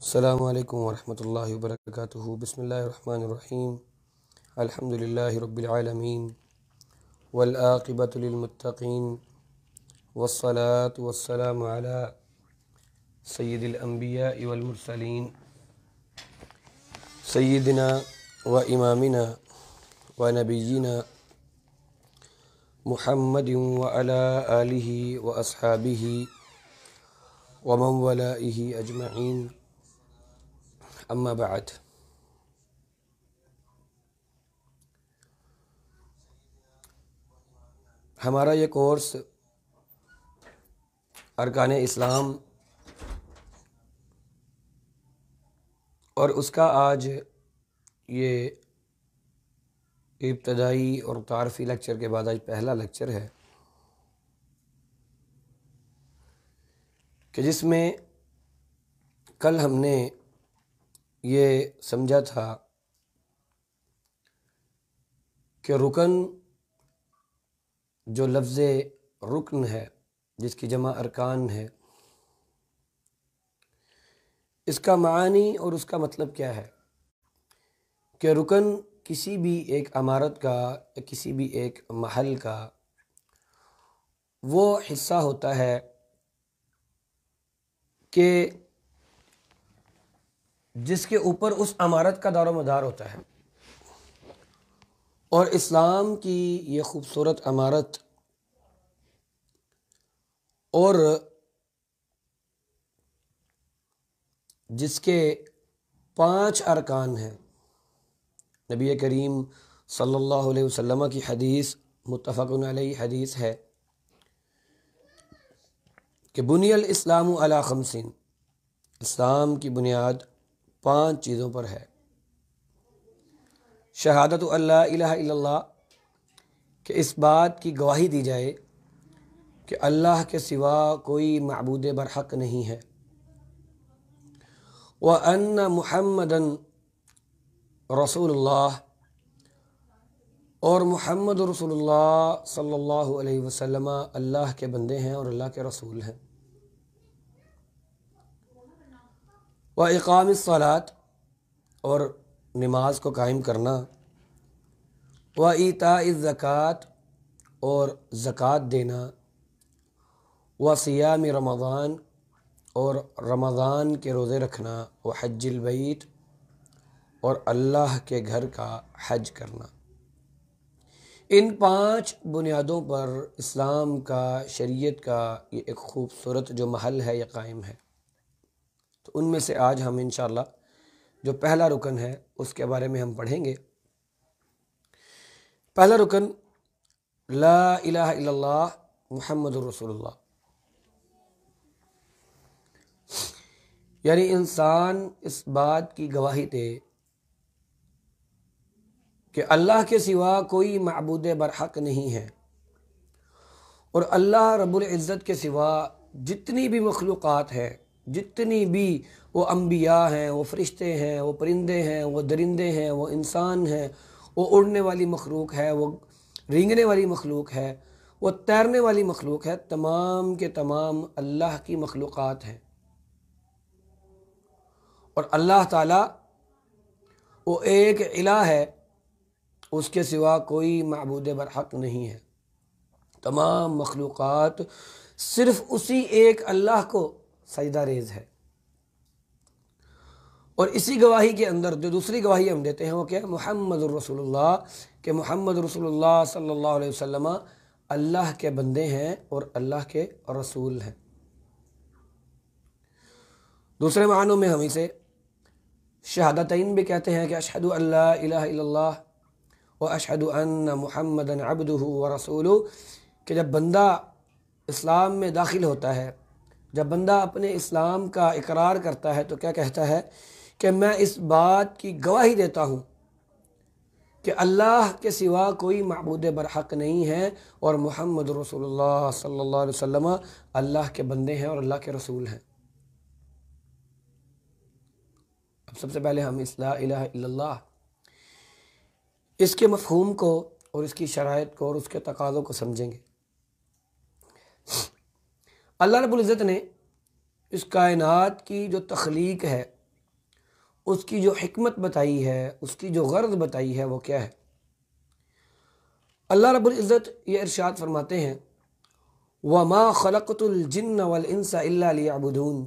السلام علیکم ورحمۃ اللہ وبرکاتہ۔ بسم اللہ الرحمن الرحیم۔ الحمد للہ رب العالمین والعاقبۃ للمتقین والصلاة والسلام علی سید الانبیاء والمرسلین سیدنا و امامنا و نبینا محمد وعلی آلہ و اصحابہ ومن ولائہ اجمعین، اما بعد۔ ہمارا یہ کورس ارکان اسلام اور اس کا آج یہ ابتدائی اور تعارفی لیکچر کے بعد آج پہلا لیکچر ہے کہ جس میں کل ہم نے یہ سمجھا تھا کہ رکن جو لفظ رکن ہے، جس کی جمع ارکان ہے، اس کا معنی اور اس کا مطلب کیا ہے کہ رکن کسی بھی ایک عمارت کا یا کسی بھی ایک محل کا وہ حصہ ہوتا ہے کہ جس کے اوپر اس عمارت کا دار و مدار ہوتا ہے، اور اسلام کی یہ خوبصورت عمارت اور جس کے 5 ارکان ہیں، نبی کریم صلی اللہ علیہ وسلم کی حدیث متفق علیہ حدیث ہے کہ بنی الاسلام علی 5، اسلام کی بنیاد 5 چیزوں پر ہے۔ شہادت اللہ الہ الا اللہ، کہ اس بات کی گواہی دی جائے کہ اللہ کے سوا کوئی معبود برحق نہیں ہے، وَأَنَّ مُحَمَّدًا رسول اللہ، اور محمد رسول اللہ صلی اللہ علیہ وسلم اللہ کے بندے ہیں اور اللہ کے رسول ہیں، وَإِقَامِ الصَّلَاةِ، اور نماز کو قائم کرنا، وَإِيتَاءِ الزَّكَاةِ، اور زکوٰۃ دینا، وَصِيَامِ رمضان، اور رمضان کے روزے رکھنا، وَحَجِّ الْبَيْتِ، اور اللہ کے گھر کا حج کرنا۔ ان 5 بنیادوں پر اسلام کا، شریعت کا یہ ایک خوبصورت جو محل ہے یہ قائم ہے۔ تو ان میں سے آج ہم انشاءاللہ جو پہلا رکن ہے اس کے بارے میں ہم پڑھیں گے۔ پہلا رکن لا الہ الا اللہ محمد رسول اللہ، یعنی انسان اس بات کی گواہی دے کہ اللہ کے سوا کوئی معبود برحق نہیں ہے، اور اللہ رب العزت کے سوا جتنی بھی مخلوقات ہیں، جتنی بھی وہ انبیاء ہیں، وہ فرشتے ہیں، وہ پرندے ہیں، وہ درندے ہیں، وہ انسان ہیں، وہ اڑنے والی مخلوق ہے، وہ رینگنے والی مخلوق ہے، وہ تیرنے والی مخلوق ہے، تمام کے تمام اللہ کی مخلوقات ہیں، اور اللہ تعالیٰ وہ ایک الہ ہے، اس کے سوا کوئی معبود برحق نہیں ہے۔ تمام مخلوقات صرف اسی ایک اللہ کو سجدہ ریز ہے، اور اسی گواہی کے اندر جو دوسری گواہی ہم دیتے ہیں وہ کیا ہے؟ محمد الرسول اللہ، کہ محمد رسول اللہ صلی اللہ علیہ وسلم اللہ کے بندے ہیں اور اللہ کے رسول ہیں۔ دوسرے معنوں میں ہم اسے شہادتین بھی کہتے ہیں کہ اشہد ان لا الہ الا اللہ واشہد ان محمدًا عبدہ ورسولہ، کہ جب بندہ اسلام میں داخل ہوتا ہے، جب بندہ اپنے اسلام کا اقرار کرتا ہے تو کیا کہتا ہے کہ میں اس بات کی گواہی دیتا ہوں کہ اللہ کے سوا کوئی معبود برحق نہیں ہے، اور محمد رسول اللہ صلی اللہ علیہ وسلم اللہ کے بندے ہیں اور اللہ کے رسول ہیں۔ اب سب سے پہلے ہم اس لا الہ الا اللہ، اس کے مفہوم کو اور اس کی شرائط کو اور اس کے تقاضوں کو سمجھیں گے۔ اللہ رب العزت نے اس کائنات کی جو تخلیق ہے، اس کی جو حکمت بتائی ہے، اس کی جو غرض بتائی ہے وہ کیا ہے؟ اللہ رب العزت یہ ارشاد فرماتے ہیں وَمَا خَلَقْتُ الْجِنَّ وَالْإِنسَ إِلَّا لِيَعْبُدُونَ،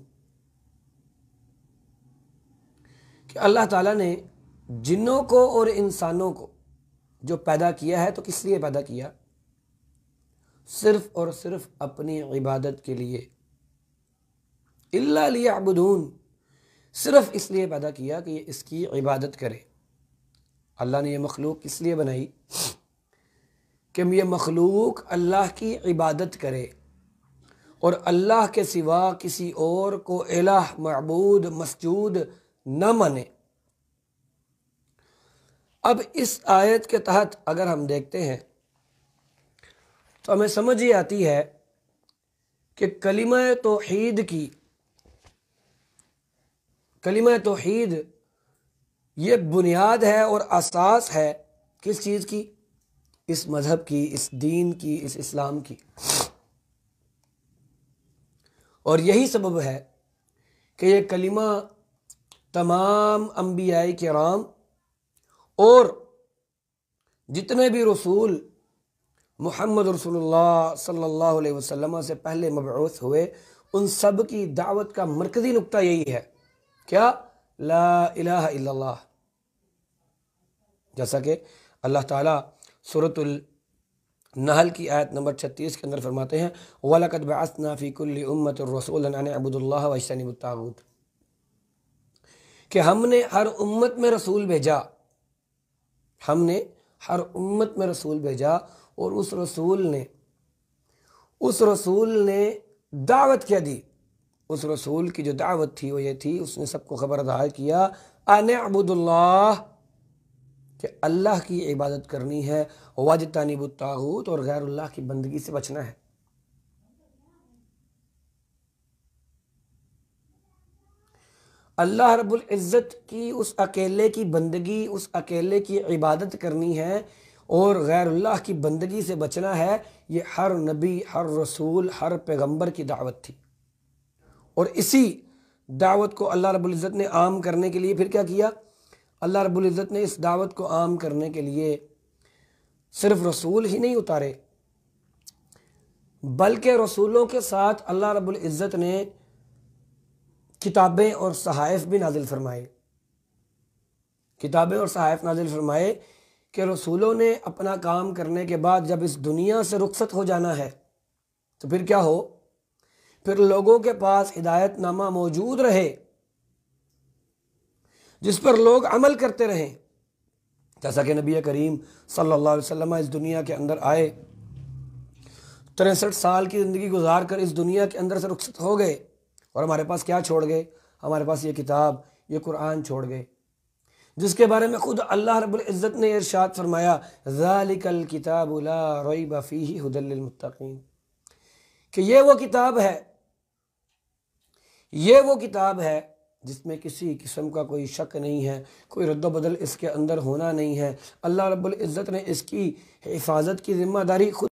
کہ اللہ تعالیٰ نے جنوں کو اور انسانوں کو جو پیدا کیا ہے تو کس لیے پیدا کیا؟ صرف اور صرف اپنی عبادت کے لیے۔ إِلَّا لِيَعْبُدُونَ، صرف اس لیے پیدا کیا کہ یہ اس کی عبادت کرے۔ اللہ نے یہ مخلوق کس لیے بنائی؟ کہ یہ مخلوق اللہ کی عبادت کرے اور اللہ کے سوا کسی اور کو الہ، معبود، مسجود نہ مانے۔ اب اس آیت کے تحت اگر ہم دیکھتے ہیں تو ہمیں سمجھ یہ آتی ہے کہ کلمہ توحید یہ بنیاد ہے اور اساس ہے کس چیز کی؟ اس مذہب کی، اس دین کی، اس اسلام کی۔ اور یہی سبب ہے کہ یہ کلمہ تمام انبیاء کرام اور جتنے بھی رسول محمد رسول اللہ صلی اللہ علیہ وسلم سے پہلے مبعوث ہوئے، ان سب کی دعوت کا مرکزی نقطہ یہی ہے، کیا؟ لا الہ الا اللہ۔ جیسا کہ اللہ تعالیٰ سورۃ النحل کی آیت نمبر 36 کے اندر فرماتے ہیں وَلَقَدْ بَعَثْنَا فِي كُلِّ أُمَّةٍ رَسُولًا أَنِ اعْبُدُوا اللَّهَ وَاجْتَنِبُوا الطَّاغُوتَ، کہ ہم نے ہر امت میں رسول بھیجا، ہم نے ہر امت میں رسول بھیجا اور اس رسول نے دعوت کیا دی؟ اس رسول کی جو دعوت تھی وہ یہ تھی، اس نے سب کو خبردار کیا ان اعبدوا اللہ، کہ اللہ کی عبادت کرنی ہے، واجتنبوا الطاغوت، اور غیر اللہ کی بندگی سے بچنا ہے۔ اللہ رب العزت کی اس اکیلے کی بندگی، اس اکیلے کی عبادت کرنی ہے اور غیر اللہ کی بندگی سے بچنا ہے، یہ ہر نبی، ہر رسول، ہر پیغمبر کی دعوت تھی۔ اور اسی دعوت کو اللہ رب العزت نے عام کرنے کے لیے پھر کیا کیا؟ اللہ رب العزت نے اس دعوت کو عام کرنے کے لیے صرف رسول ہی نہیں اتارے، بلکہ رسولوں کے ساتھ اللہ رب العزت نے کتابیں اور صحائف بھی نازل فرمائے۔ کتابیں اور صحائف نازل فرمائے کہ رسولوں نے اپنا کام کرنے کے بعد جب اس دنیا سے رخصت ہو جانا ہے تو پھر کیا ہو؟ پھر لوگوں کے پاس ہدایت نامہ موجود رہے جس پر لوگ عمل کرتے رہیں، جیسا کہ نبی کریم صلی اللہ علیہ وسلم اس دنیا کے اندر آئے، 63 سال کی زندگی گزار کر اس دنیا کے اندر سے رخصت ہو گئے، اور ہمارے پاس کیا چھوڑ گئے؟ ہمارے پاس یہ کتاب، یہ قرآن چھوڑ گئے، جس کے بارے میں خود اللہ رب العزت نے ارشاد فرمایا ذَلِكَ الْكِتَابُ لَا رَيْبَ فِيهِ هُدًى لِّلْمُتَّقِينَ، کہ یہ وہ کتاب ہے جس میں کسی قسم کا کوئی شک نہیں ہے، کوئی رد و بدل اس کے اندر ہونا نہیں ہے۔ اللہ رب العزت نے اس کی حفاظت کی ذمہ داری خود۔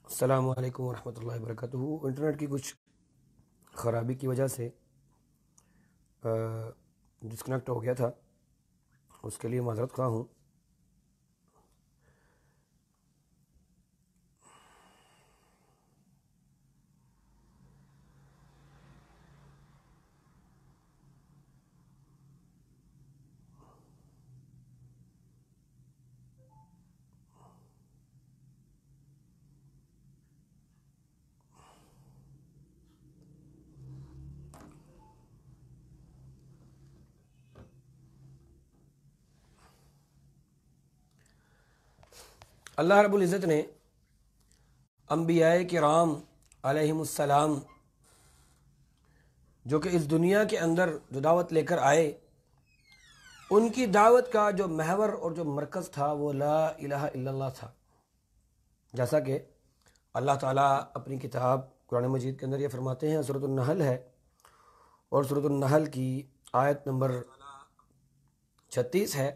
السلام علیکم ورحمۃ اللہ وبرکاتہ۔ انٹرنیٹ کی کچھ خرابی کی وجہ سے ڈسکنیکٹ ہو گیا تھا، اس کے لیے معذرت خواہ ہوں۔ اللہ رب العزت نے انبیاء کرام علیہم السلام جو کہ اس دنیا کے اندر جو دعوت لے کر آئے، ان کی دعوت کا جو محور اور جو مرکز تھا وہ لا الہ الا اللہ تھا، جیسا کہ اللہ تعالیٰ اپنی کتاب قرآن مجید کے اندر یہ فرماتے ہیں، سورۃ النحل ہے، اور سورۃ النحل کی آیت نمبر 36 ہے،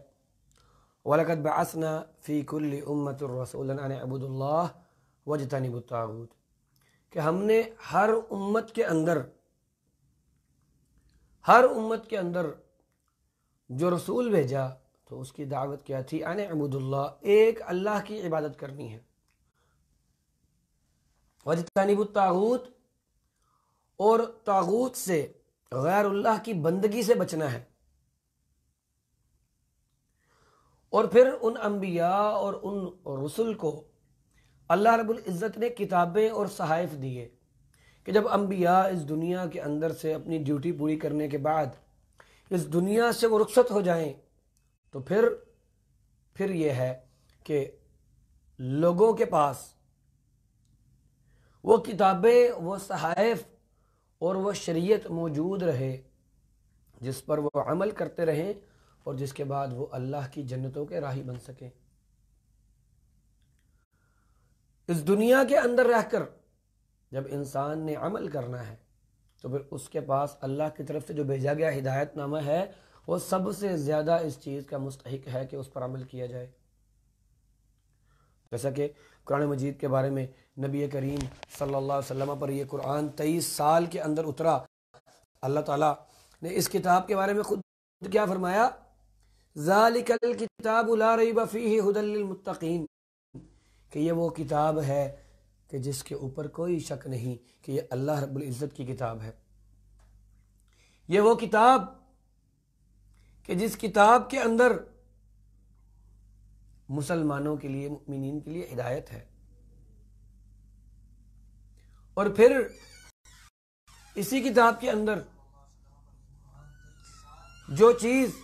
وَلَقَدْ بَعَثْنَا فِي كُلِّ أُمَّةٍ رَسُولًا أَنِ اعْبُدُوا اللَّهَ وَاجْتَنِبُوا الطَّاغُوتَ، کہ ہم نے ہر امت کے اندر جو رسول بھیجا تو اس کی دعوت کیا تھی؟ ان اعبدوا اللہ، ایک اللہ کی عبادت کرنی ہے، واجتنبوا الطاغوت، اور طاغوت سے، غیر اللہ کی بندگی سے بچنا ہے۔ اور پھر ان انبیاء اور ان رسل کو اللہ رب العزت نے کتابیں اور صحائف دیے کہ جب انبیاء اس دنیا کے اندر سے اپنی ڈیوٹی پوری کرنے کے بعد اس دنیا سے وہ رخصت ہو جائیں تو پھر یہ ہے کہ لوگوں کے پاس وہ کتابیں، وہ صحائف اور وہ شریعت موجود رہے جس پر وہ عمل کرتے رہیں اور جس کے بعد وہ اللہ کی جنتوں کے راہی بن سکیں۔ اس دنیا کے اندر رہ کر جب انسان نے عمل کرنا ہے تو پھر اس کے پاس اللہ کی طرف سے جو بھیجا گیا ہدایت نامہ ہے وہ سب سے زیادہ اس چیز کا مستحق ہے کہ اس پر عمل کیا جائے۔ جیسا کہ قرآن مجید کے بارے میں نبی کریم صلی اللہ علیہ وسلم پر یہ قرآن 23 سال کے اندر اترا، اللہ تعالیٰ نے اس کتاب کے بارے میں خود کیا فرمایا؟ ذالک الکتاب لا ریب فیہ ھدی للمتقین، کہ یہ وہ کتاب ہے کہ جس کے اوپر کوئی شک نہیں کہ یہ اللہ رب العزت کی کتاب ہے، یہ وہ کتاب کہ جس کتاب کے اندر مسلمانوں کے لیے، مؤمنین کے لیے ہدایت ہے۔ اور پھر اسی کتاب کے اندر جو چیز،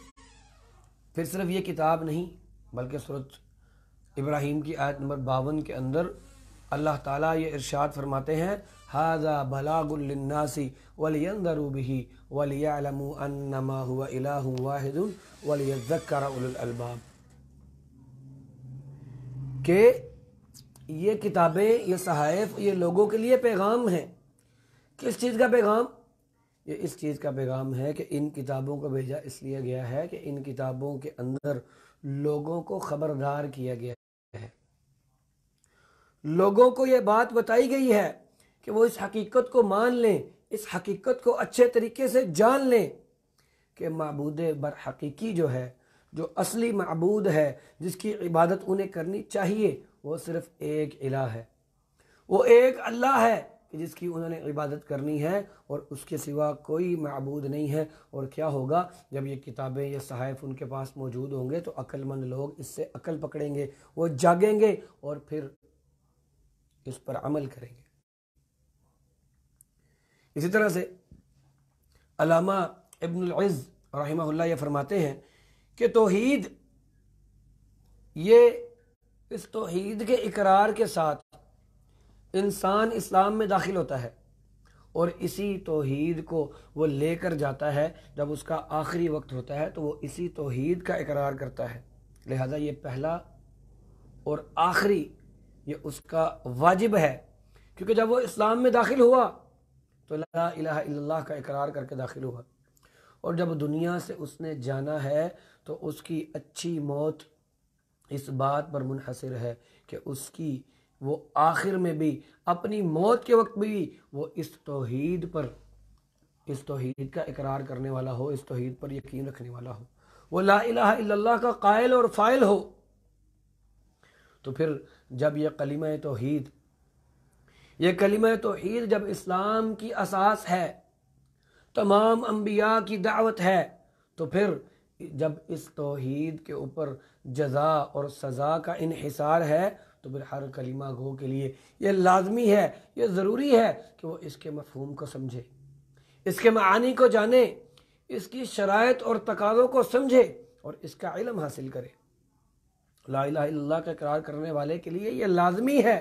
پھر صرف یہ کتاب نہیں بلکہ سورۃ ابراہیم کی آیت نمبر 52 کے اندر اللہ تعالیٰ یہ ارشاد فرماتے ہیں ھذا بلاغ للناس ولینذروا به وليعلموا انما هو الہ واحد وليذکر اولو الالباب، کہ یہ کتابیں، یہ صحائف، یہ لوگوں کے لیے پیغام ہیں۔ کس چیز کا پیغام؟ یہ اس چیز کا پیغام ہے کہ ان کتابوں کو بھیجا اس لیے گیا ہے کہ ان کتابوں کے اندر لوگوں کو خبردار کیا گیا ہے، لوگوں کو یہ بات بتائی گئی ہے کہ وہ اس حقیقت کو مان لیں، اس حقیقت کو اچھے طریقے سے جان لیں کہ معبود برحقیقی جو ہے، جو اصلی معبود ہے، جس کی عبادت انہیں کرنی چاہیے، وہ صرف ایک الہ ہے، وہ ایک اللہ ہے کہ جس کی انہوں نے عبادت کرنی ہے اور اس کے سوا کوئی معبود نہیں ہے۔ اور کیا ہوگا جب یہ کتابیں، یہ صحائف ان کے پاس موجود ہوں گے تو عقل مند لوگ اس سے عقل پکڑیں گے، وہ جاگیں گے اور پھر اس پر عمل کریں گے۔ اسی طرح سے علامہ ابن العز رحمہ اللہ یہ فرماتے ہیں کہ توحید، یہ اس توحید کے اقرار کے ساتھ انسان اسلام میں داخل ہوتا ہے اور اسی توحید کو وہ لے کر جاتا ہے، جب اس کا آخری وقت ہوتا ہے تو وہ اسی توحید کا اقرار کرتا ہے، لہذا یہ پہلا اور آخری یہ اس کا واجب ہے، کیونکہ جب وہ اسلام میں داخل ہوا تو لا الہ الا اللہ کا اقرار کر کے داخل ہوا، اور جب دنیا سے اس نے جانا ہے تو اس کی اچھی موت اس بات پر منحصر ہے کہ اس کی وہ آخر میں بھی، اپنی موت کے وقت بھی وہ اس توحید کا اقرار کرنے والا ہو، اس توحید پر یقین رکھنے والا ہو، وہ لا الہ الا اللہ کا قائل اور فاعل ہو۔ تو پھر جب یہ کلمہ توحید جب اسلام کی اساس ہے، تمام انبیاء کی دعوت ہے، تو پھر جب اس توحید کے اوپر جزا اور سزا کا انحصار ہے تو پھر ہر کلمہ گو کے لیے یہ لازمی ہے، یہ ضروری ہے کہ وہ اس کے مفہوم کو سمجھے، اس کے معانی کو جانے، اس کی شرائط اور تقاضوں کو سمجھے اور اس کا علم حاصل کرے۔ لا الہ الا اللہ کا اقرار کرنے والے کے لیے یہ لازمی ہے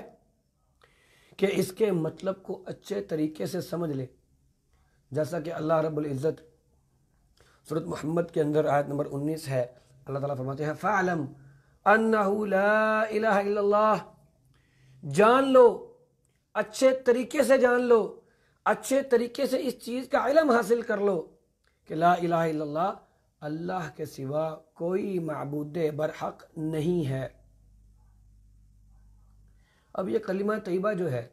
کہ اس کے مطلب کو اچھے طریقے سے سمجھ لے، جیسا کہ اللہ رب العزت سورۃ محمد کے اندر آیت نمبر 19 ہے، اللہ تعالیٰ فرماتے ہیں فَاعْلَمْ أَنَّهُ لَا إِلَهَ إِلَّا اللَّهُ، جان لو، اچھے طریقے سے جان لو، اچھے طریقے سے اس چیز کا علم حاصل کر لو کہ لا الہ الا اللہ، اللہ کے سوا کوئی معبود برحق نہیں ہے۔ اب یہ کلمہ طیبہ جو ہے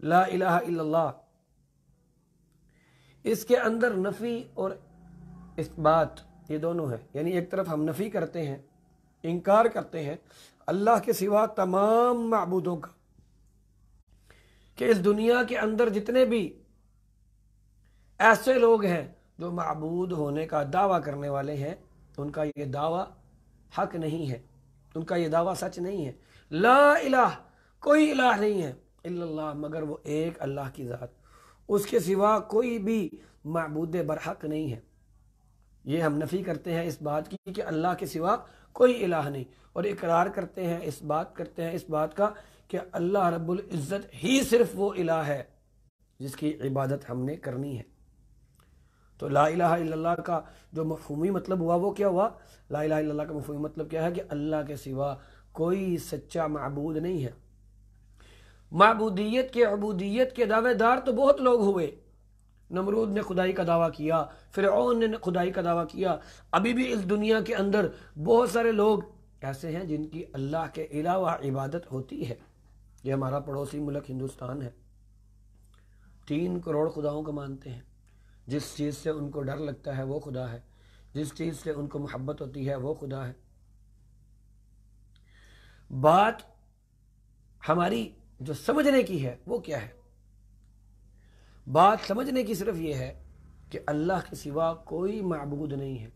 لا الہ الا اللہ، اس کے اندر نفی اور اثبات یہ دونوں ہے، یعنی ایک طرف ہم نفی کرتے ہیں، انکار کرتے ہیں اللہ کے سوا تمام معبودوں کا، کہ اس دنیا کے اندر جتنے بھی ایسے لوگ ہیں جو معبود ہونے کا دعویٰ کرنے والے ہیں، ان کا یہ دعویٰ حق نہیں ہے، ان کا یہ دعویٰ سچ نہیں ہے۔ لا الہ، کوئی الہ نہیں ہے الا اللہ، مگر وہ ایک اللہ کی ذات، اس کے سوا کوئی بھی معبود برحق نہیں ہے۔ یہ ہم نفی کرتے ہیں اس بات کی کہ اللہ کے سوا کوئی الہ نہیں، اور اقرار کرتے ہیں، اس بات کرتے ہیں اس بات کا کہ اللہ رب العزت ہی صرف وہ الہ ہے جس کی عبادت ہم نے کرنی ہے۔ تو لا الہ الا اللہ کا جو مفہومی مطلب ہوا وہ کیا ہوا؟ لا الہ الا اللہ کا مفہومی مطلب کیا ہے کہ اللہ کے سوا کوئی سچا معبود نہیں ہے۔ معبودیت کے، عبودیت کے دعوے دار تو بہت لوگ ہوئے، نمرود نے خدائی کا دعویٰ کیا، فرعون نے خدائی کا دعویٰ کیا، ابھی بھی اس دنیا کے اندر بہت سارے لوگ ایسے ہیں جن کی اللہ کے علاوہ عبادت ہوتی ہے۔ یہ ہمارا پڑوسی ملک ہندوستان ہے، 3 کروڑ خداؤں کو مانتے ہیں، جس چیز سے ان کو ڈر لگتا ہے وہ خدا ہے، جس چیز سے ان کو محبت ہوتی ہے وہ خدا ہے۔ بات ہماری جو سمجھنے کی ہے وہ کیا ہے؟ بات سمجھنے کی صرف یہ ہے کہ اللہ کے سوا کوئی معبود نہیں ہے۔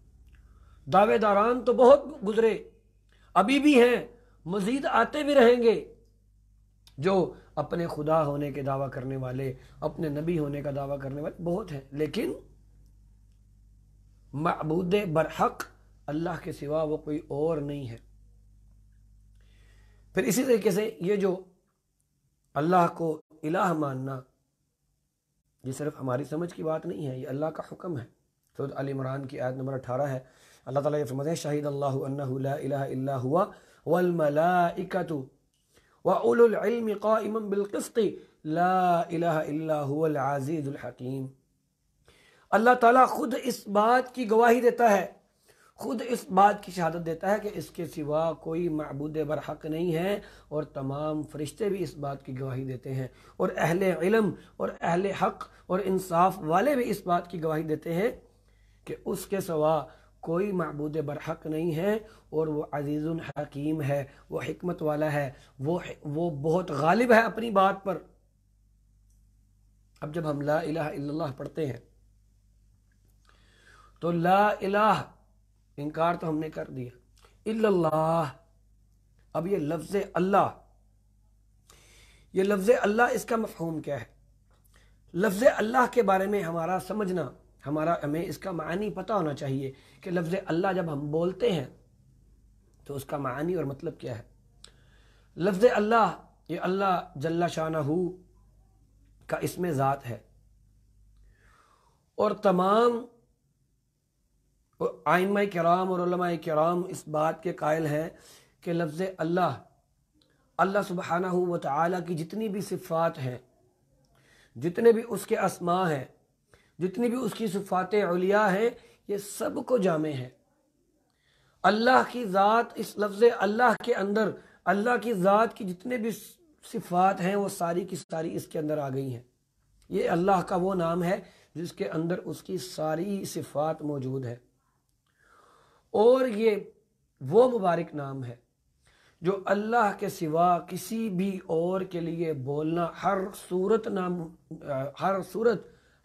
دعوے داران تو بہت گزرے، ابھی بھی ہیں، مزید آتے بھی رہیں گے، جو اپنے خدا ہونے کے دعویٰ کرنے والے، اپنے نبی ہونے کا دعویٰ کرنے والے بہت ہیں، لیکن معبود برحق اللہ کے سوا وہ کوئی اور نہیں ہے۔ پھر اسی طریقے سے یہ جو اللہ کو الہ ماننا، یہ صرف ہماری سمجھ کی بات نہیں ہے، یہ اللہ کا حکم ہے۔ سورۃ آل عمران کی آیت نمبر 18 ہے، اللہ تعالیٰ یہ فرماتے ہیں شہید اللہ انہ لا الہ الا ہوا والملائکۃ وَأُولُو الْعِلْمِ قَائِمًا بِالْقِسْطِ لَا إِلَهَ إِلَّا هُوَ الْعَزِيزُ الْحَكِيمُ۔ اللہ تعالیٰ خود اس بات کی گواہی دیتا ہے، خود اس بات کی شہادت دیتا ہے کہ اس کے سوا کوئی معبود برحق نہیں ہے، اور تمام فرشتے بھی اس بات کی گواہی دیتے ہیں، اور اہل علم اور اہل حق اور انصاف والے بھی اس بات کی گواہی دیتے ہیں کہ اس کے سوا کوئی معبود برحق نہیں ہے، اور وہ عزیز حکیم ہے، وہ حکمت والا ہے، وہ بہت غالب ہے اپنی بات پر۔ اب جب ہم لا الہ الا اللہ پڑھتے ہیں تو لا الہ انکار تو ہم نے کر دیا، الا اللہ، اب یہ لفظ اللہ، یہ لفظ اللہ اس کا مفہوم کیا ہے؟ لفظ اللہ کے بارے میں ہمارا سمجھنا، ہمیں اس کا معنی پتہ ہونا چاہیے کہ لفظ اللہ جب ہم بولتے ہیں تو اس کا معنی اور مطلب کیا ہے۔ لفظ اللہ، یہ اللہ جل شانہ کا اسم ذات ہے، اور تمام ائمہ کرام اور علماء کرام اس بات کے قائل ہیں کہ لفظ اللہ سبحانہ و تعالی کی جتنی بھی صفات ہیں، جتنے بھی اس کے اسماء ہیں، جتنی بھی اس کی صفات علیاء ہیں، یہ سب کو جامع ہے۔ اللہ کی ذات، اس لفظ اللہ کے اندر اللہ کی ذات کی جتنے بھی صفات ہیں وہ ساری کی ساری اس کے اندر آ گئی ہیں۔ یہ اللہ کا وہ نام ہے جس کے اندر اس کی ساری صفات موجود ہے، اور یہ وہ مبارک نام ہے جو اللہ کے سوا کسی بھی اور کے لیے بولنا ہر صورت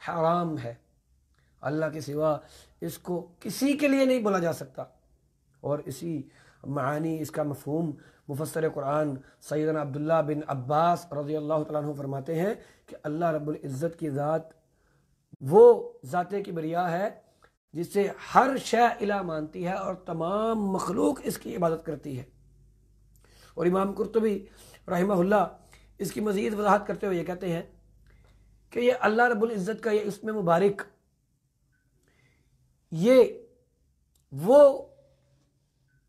حرام ہے۔ اللہ کے سوا اس کو کسی کے لیے نہیں بولا جا سکتا، اور اسی معانی، اس کا مفہوم مفسر قرآن سیدنا عبداللہ بن عباس رضی اللہ تعالیٰ عنہ فرماتے ہیں کہ اللہ رب العزت کی ذات وہ ذات کبریاء ہے جسے ہر شے الہ مانتی ہے، اور تمام مخلوق اس کی عبادت کرتی ہے۔ اور امام قرطبی رحمہ اللہ اس کی مزید وضاحت کرتے ہوئے یہ کہتے ہیں کہ یہ اللہ رب العزت کا یہ اسم مبارک، یہ وہ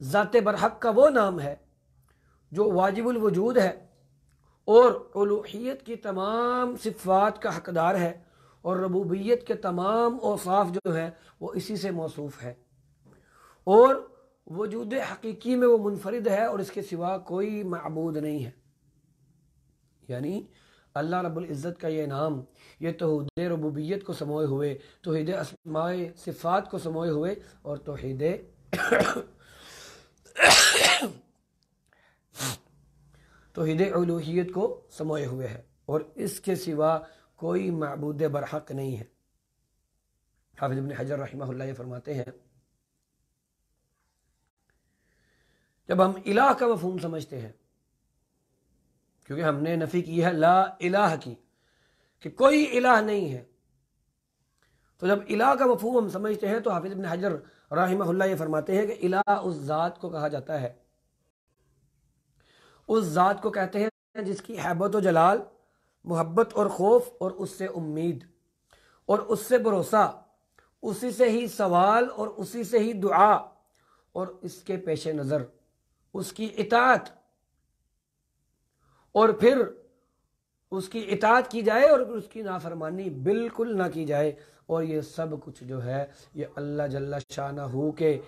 ذات برحق کا وہ نام ہے جو واجب الوجود ہے اور الوہیت کی تمام صفات کا حقدار ہے، اور ربوبیت کے تمام اوصاف جو ہیں وہ اسی سے موصوف ہے، اور وجود حقیقی میں وہ منفرد ہے اور اس کے سوا کوئی معبود نہیں ہے۔ یعنی اللہ رب العزت کا یہ نام، یہ توحید ربوبیت کو سموئے ہوئے، توحید اسماء صفات کو سموئے ہوئے، اور توحید الوہیت کو سموئے ہوئے ہے، اور اس کے سوا کوئی معبود برحق نہیں ہے۔ حافظ ابن حجر رحمہ اللہ یہ فرماتے ہیں، جب ہم الہ کا مفہوم سمجھتے ہیں، کیونکہ ہم نے نفی کی ہے لا الہ کی، کہ کوئی الہ نہیں ہے، تو جب الہ کا مفہوم ہم سمجھتے ہیں تو حافظ ابن حجر رحمہ اللہ یہ فرماتے ہیں کہ الہ اس ذات کو کہا جاتا ہے، اس ذات کو کہتے ہیں جس کی ہیبت و جلال، محبت اور خوف، اور اس سے امید اور اس سے بھروسہ، اسی سے ہی سوال اور اسی سے ہی دعا، اور اس کے پیش نظر اس کی اطاعت، اور پھر اس کی اطاعت کی جائے اور پھر اس کی نافرمانی بالکل نہ کی جائے، اور یہ سب کچھ جو ہے یہ اللہ جل شانہ کے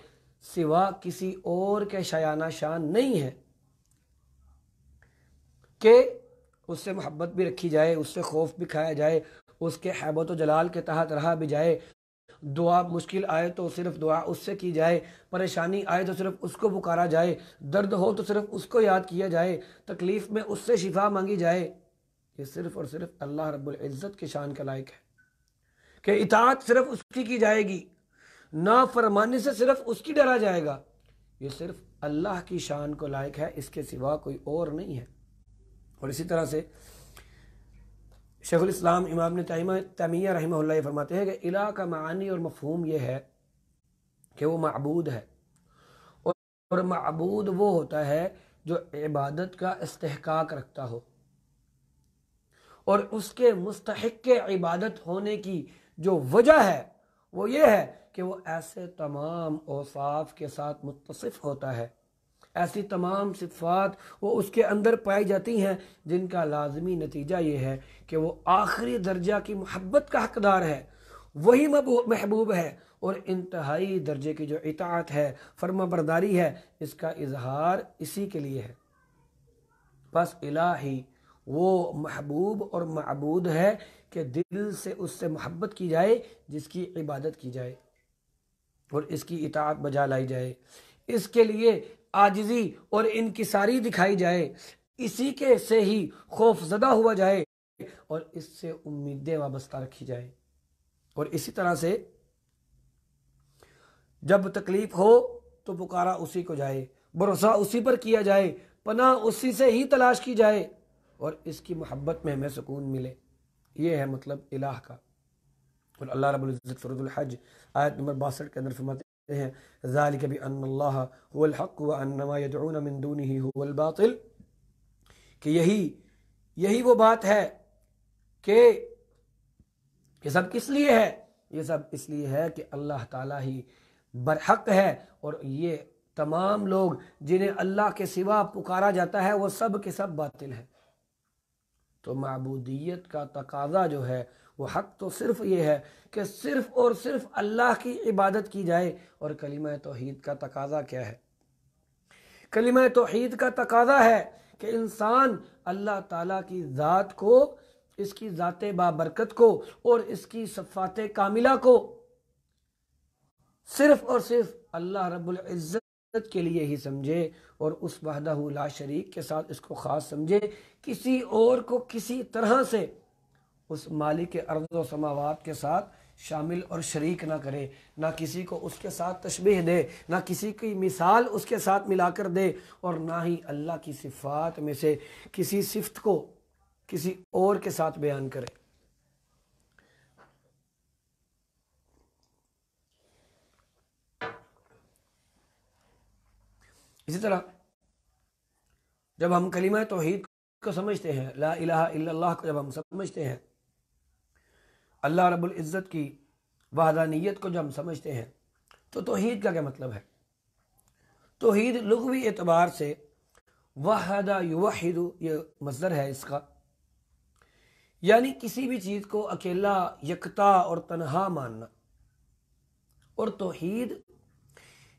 سوا کسی اور کے شایانہ شان نہیں ہے، کہ اس سے محبت بھی رکھی جائے، اس سے خوف بھی کھایا جائے، اس کے ہیبت و جلال کے تحت رہا بھی جائے، دعا مشکل آئے تو صرف دعا اس سے کی جائے، پریشانی آئے تو صرف اس کو پکارا جائے، درد ہو تو صرف اس کو یاد کیا جائے، تکلیف میں اس سے شفا مانگی جائے، یہ صرف اور صرف اللہ رب العزت کی شان کا لائق ہے، کہ اطاعت صرف اس کی جائے گی، نافرمانی سے صرف اس کی ڈرا جائے گا، یہ صرف اللہ کی شان کو لائق ہے، اس کے سوا کوئی اور نہیں ہے۔ اور اسی طرح سے شیخ الاسلام امام ابن تیمیہ رحمہ اللہ یہ فرماتے ہیں کہ الہ کا معنی اور مفہوم یہ ہے کہ وہ معبود ہے، اور معبود وہ ہوتا ہے جو عبادت کا استحقاق رکھتا ہو، اور اس کے مستحق کے عبادت ہونے کی جو وجہ ہے وہ یہ ہے کہ وہ ایسے تمام اوصاف کے ساتھ متصف ہوتا ہے، ایسی تمام صفات وہ اس کے اندر پائی جاتی ہیں جن کا لازمی نتیجہ یہ ہے کہ وہ آخری درجہ کی محبت کا حقدار ہے، وہی محبوب ہے، اور انتہائی درجے کی جو اطاعت ہے، فرما برداری ہے، اس کا اظہار اسی کے لیے ہے۔ بس الہی وہ محبوب اور معبود ہے کہ دل سے اس سے محبت کی جائے، جس کی عبادت کی جائے اور اس کی اطاعت بجا لائی جائے، اس کے لیے عاجزی اور انکساری دکھائی جائے، اسی کے سے ہی خوف زدہ ہوا جائے، اور اس سے امیدیں وابستہ رکھی جائے، اور اسی طرح سے جب تکلیف ہو تو پکارا اسی کو جائے، بھروسہ اسی پر کیا جائے، پناہ اسی سے ہی تلاش کی جائے، اور اس کی محبت میں ہمیں سکون ملے، یہ ہے مطلب الہ کا۔ اور اللہ رب العزت سورۃ الحج آیت نمبر 62 کے اندر فرماتے ہیں ذالک بان اللہ هو الحق وان ما يدعون من دونه هو الباطل، کہ یہی وہ بات ہے کہ یہ سب کس لیے ہے، یہ سب اس لیے ہے کہ اللہ تعالیٰ ہی برحق ہے، اور یہ تمام لوگ جنہیں اللہ کے سوا پکارا جاتا ہے وہ سب کے سب باطل ہیں۔ تو معبودیت کا تقاضا جو ہے وہ حق تو صرف یہ ہے کہ صرف اور صرف اللہ کی عبادت کی جائے، اور کلمہ توحید کا تقاضا کیا ہے؟ کلمہ توحید کا تقاضا ہے کہ انسان اللہ تعالیٰ کی ذات کو، اس کی ذات بابرکت کو اور اس کی صفات کاملہ کو صرف اور صرف اللہ رب العزت کے لیے ہی سمجھے، اور اس وحدہ لا شریک کے ساتھ اس کو خاص سمجھے، کسی اور کو کسی طرح سے اس مالک ارض و سماوات کے ساتھ شامل اور شریک نہ کرے، نہ کسی کو اس کے ساتھ تشبیہ دے، نہ کسی کی مثال اس کے ساتھ ملا کر دے، اور نہ ہی اللہ کی صفات میں سے کسی صفت کو کسی اور کے ساتھ بیان کرے۔ اسی طرح جب ہم کلمہ توحید کو سمجھتے ہیں، لا الہ الا اللہ کو جب ہم سمجھتے ہیں، اللہ رب العزت کی وحدانیت کو جب ہم سمجھتے ہیں، تو توحید کا کیا مطلب ہے؟ توحید لغوی اعتبار سے وحد یوحد، یہ مصدر ہے اس کا، یعنی کسی بھی چیز کو اکیلا، یکتا اور تنہا ماننا۔ اور توحید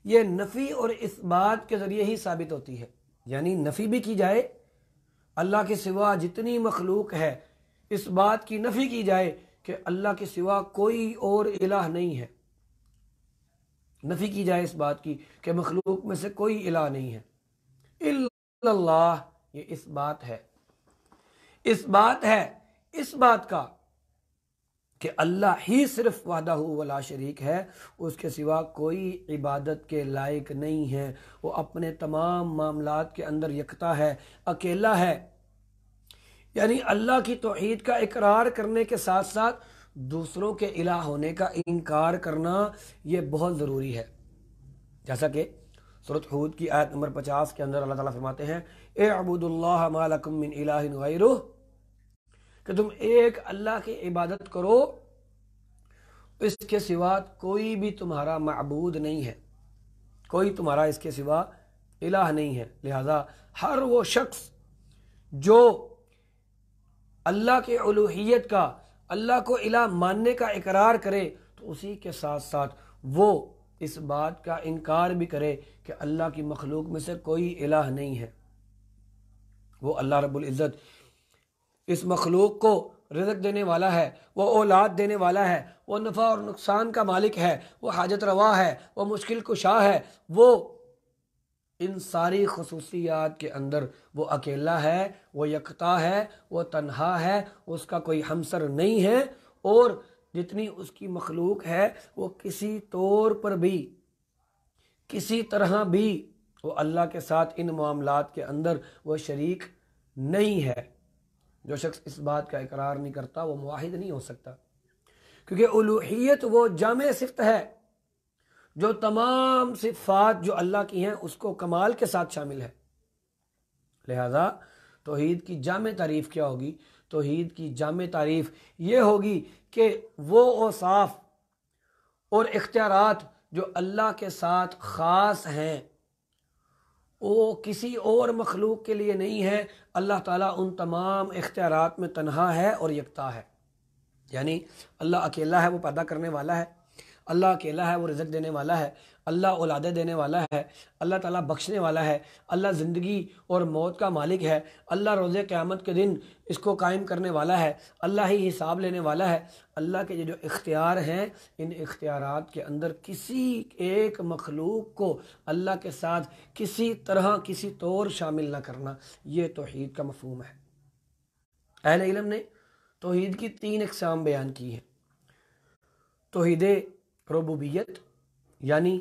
یہ نفی اور اثبات کے ذریعے ہی ثابت ہوتی ہے، یعنی نفی بھی کی جائے اللہ کے سوا جتنی مخلوق ہے، اس بات کی نفی کی جائے کہ اللہ کے سوا کوئی اور الہ نہیں ہے، نفی کی جائے اس بات کی کہ مخلوق میں سے کوئی الہ نہیں ہے، الا اللہ، یہ اس بات ہے، اس بات ہے اس بات کا کہ اللہ ہی صرف وحدہ ولا شریک ہے، اس کے سوا کوئی عبادت کے لائق نہیں ہے، وہ اپنے تمام معاملات کے اندر یکتا ہے، اکیلا ہے۔ یعنی اللہ کی توحید کا اقرار کرنے کے ساتھ ساتھ دوسروں کے الہ ہونے کا انکار کرنا یہ بہت ضروری ہے، جیسا کہ سورۃ ہود کی آیت نمبر 50 کے اندر اللہ تعالیٰ فرماتے ہیں اعبدوا اللہ ما لکم من الہ غیرہ، کہ تم ایک اللہ کی عبادت کرو، اس کے سوا کوئی بھی تمہارا معبود نہیں ہے، کوئی تمہارا اس کے سوا الہ نہیں ہے۔ لہذا ہر وہ شخص جو اللہ کے الوہیت کا، اللہ کو الہ ماننے کا اقرار کرے، تو اسی کے ساتھ ساتھ وہ اس بات کا انکار بھی کرے کہ اللہ کی مخلوق میں سے کوئی الہ نہیں ہے۔ وہ اللہ رب العزت اس مخلوق کو رزق دینے والا ہے، وہ اولاد دینے والا ہے، وہ نفع اور نقصان کا مالک ہے، وہ حاجت روا ہے، وہ مشکل کشا ہے، وہ ان ساری خصوصیات کے اندر وہ اکیلا ہے، وہ یکتا ہے، وہ تنہا ہے، اس کا کوئی ہمسر نہیں ہے، اور جتنی اس کی مخلوق ہے وہ کسی طور پر بھی، کسی طرح بھی وہ اللہ کے ساتھ ان معاملات کے اندر وہ شریک نہیں ہے۔ جو شخص اس بات کا اقرار نہیں کرتا وہ موحد نہیں ہو سکتا، کیونکہ الوہیت وہ جامع صفت ہے جو تمام صفات جو اللہ کی ہیں اس کو کمال کے ساتھ شامل ہے۔ لہذا توحید کی جامع تعریف کیا ہوگی؟ توحید کی جامع تعریف یہ ہوگی کہ وہ اوصاف اور اختیارات جو اللہ کے ساتھ خاص ہیں وہ کسی اور مخلوق کے لیے نہیں ہے، اللہ تعالیٰ ان تمام اختیارات میں تنہا ہے اور یکتا ہے۔ یعنی اللہ اکیلا ہے، وہ پیدا کرنے والا ہے، اللہ اکیلا ہے، وہ رزق دینے والا ہے، اللہ اولادیں دینے والا ہے، اللہ تعالیٰ بخشنے والا ہے، اللہ زندگی اور موت کا مالک ہے، اللہ روز قیامت کے دن اس کو قائم کرنے والا ہے، اللہ ہی حساب لینے والا ہے۔ اللہ کے یہ جو اختیار ہیں، ان اختیارات کے اندر کسی ایک مخلوق کو اللہ کے ساتھ کسی طرح کسی طور شامل نہ کرنا، یہ توحید کا مفہوم ہے۔ اہل علم نے توحید کی 3 اقسام بیان کی ہیں۔ توحید ربوبیت، یعنی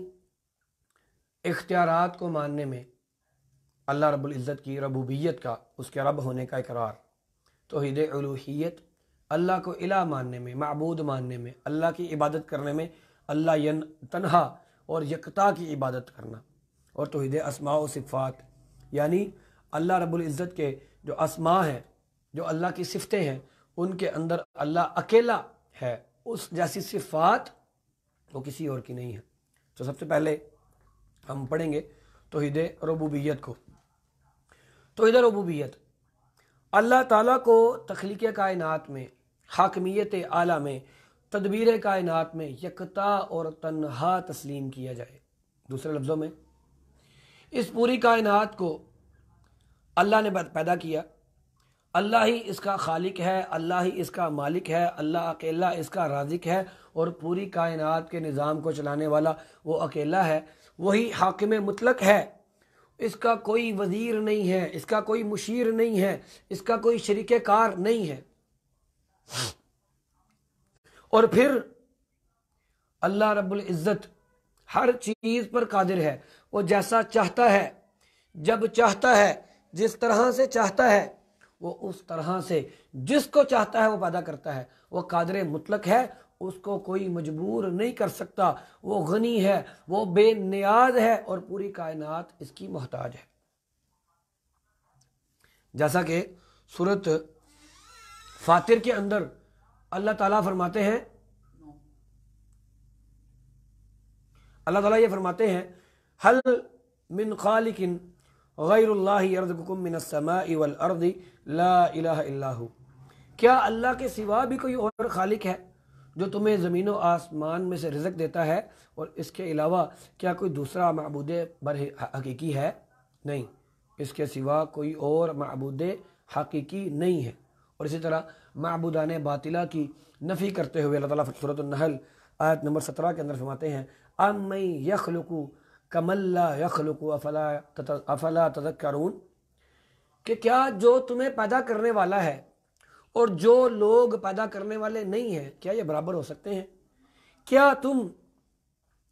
اختیارات کو ماننے میں اللہ رب العزت کی ربوبیت کا، اس کے رب ہونے کا اقرار۔ توحید الوہیت، اللہ کو الہ ماننے میں، معبود ماننے میں، اللہ کی عبادت کرنے میں، اللہ تنہا اور یکتا کی عبادت کرنا۔ اور توحید اسماء و صفات، یعنی اللہ رب العزت کے جو اسماء ہیں، جو اللہ کی صفتیں ہیں، ان کے اندر اللہ اکیلا ہے، اس جیسی صفات وہ کسی اور کی نہیں ہے۔ تو سب سے پہلے ہم پڑھیں گے توحید ربوبیت کو۔ توحید ربوبیت اللہ تعالیٰ کو تخلیق کائنات میں، حاکمیت اعلیٰ میں، تدبیر کائنات میں یکتا اور تنہا تسلیم کیا جائے۔ دوسرے لفظوں میں اس پوری کائنات کو اللہ نے پیدا کیا، اللہ ہی اس کا خالق ہے، اللہ ہی اس کا مالک ہے، اللہ اکیلا اس کا رازق ہے، اور پوری کائنات کے نظام کو چلانے والا وہ اکیلا ہے، وہی حاکم مطلق ہے، اس کا کوئی وزیر نہیں ہے، اس کا کوئی مشیر نہیں ہے، اس کا کوئی شریک کار نہیں ہے۔ اور پھر اللہ رب العزت ہر چیز پر قادر ہے، وہ جیسا چاہتا ہے، جب چاہتا ہے، جس طرح سے چاہتا ہے، وہ اس طرح سے جس کو چاہتا ہے وہ پیدا کرتا ہے۔ وہ قادر مطلق ہے، اس کو کوئی مجبور نہیں کر سکتا، وہ غنی ہے، وہ بے نیاز ہے، اور پوری کائنات اس کی محتاج ہے۔ جیسا کہ سورۃ فاطر کے اندر اللہ تعالیٰ فرماتے ہیں، اللہ تعالیٰ یہ فرماتے ہیں حل من خالق غیر اللہ یرزقکم من السماء والارض لا الہ الا ہو، کیا اللہ کے سوا بھی کوئی اور خالق ہے جو تمہیں زمین و آسمان میں سے رزق دیتا ہے؟ اور اس کے علاوہ کیا کوئی دوسرا معبود بر حقیقی ہے؟ نہیں، اس کے سوا کوئی اور معبود حقیقی نہیں ہے۔ اور اسی طرح معبودان باطلہ کی نفی کرتے ہوئے اللہ تعالیٰ سورۃ النحل آیت نمبر 17 کے اندر فرماتے ہیں اَمَّن يَخْلُقُ كَمَن لَّا يَخْلُقُ افلا تذکرون، کہ کیا جو تمہیں پیدا کرنے والا ہے اور جو لوگ پیدا کرنے والے نہیں ہیں، کیا یہ برابر ہو سکتے ہیں؟ کیا تم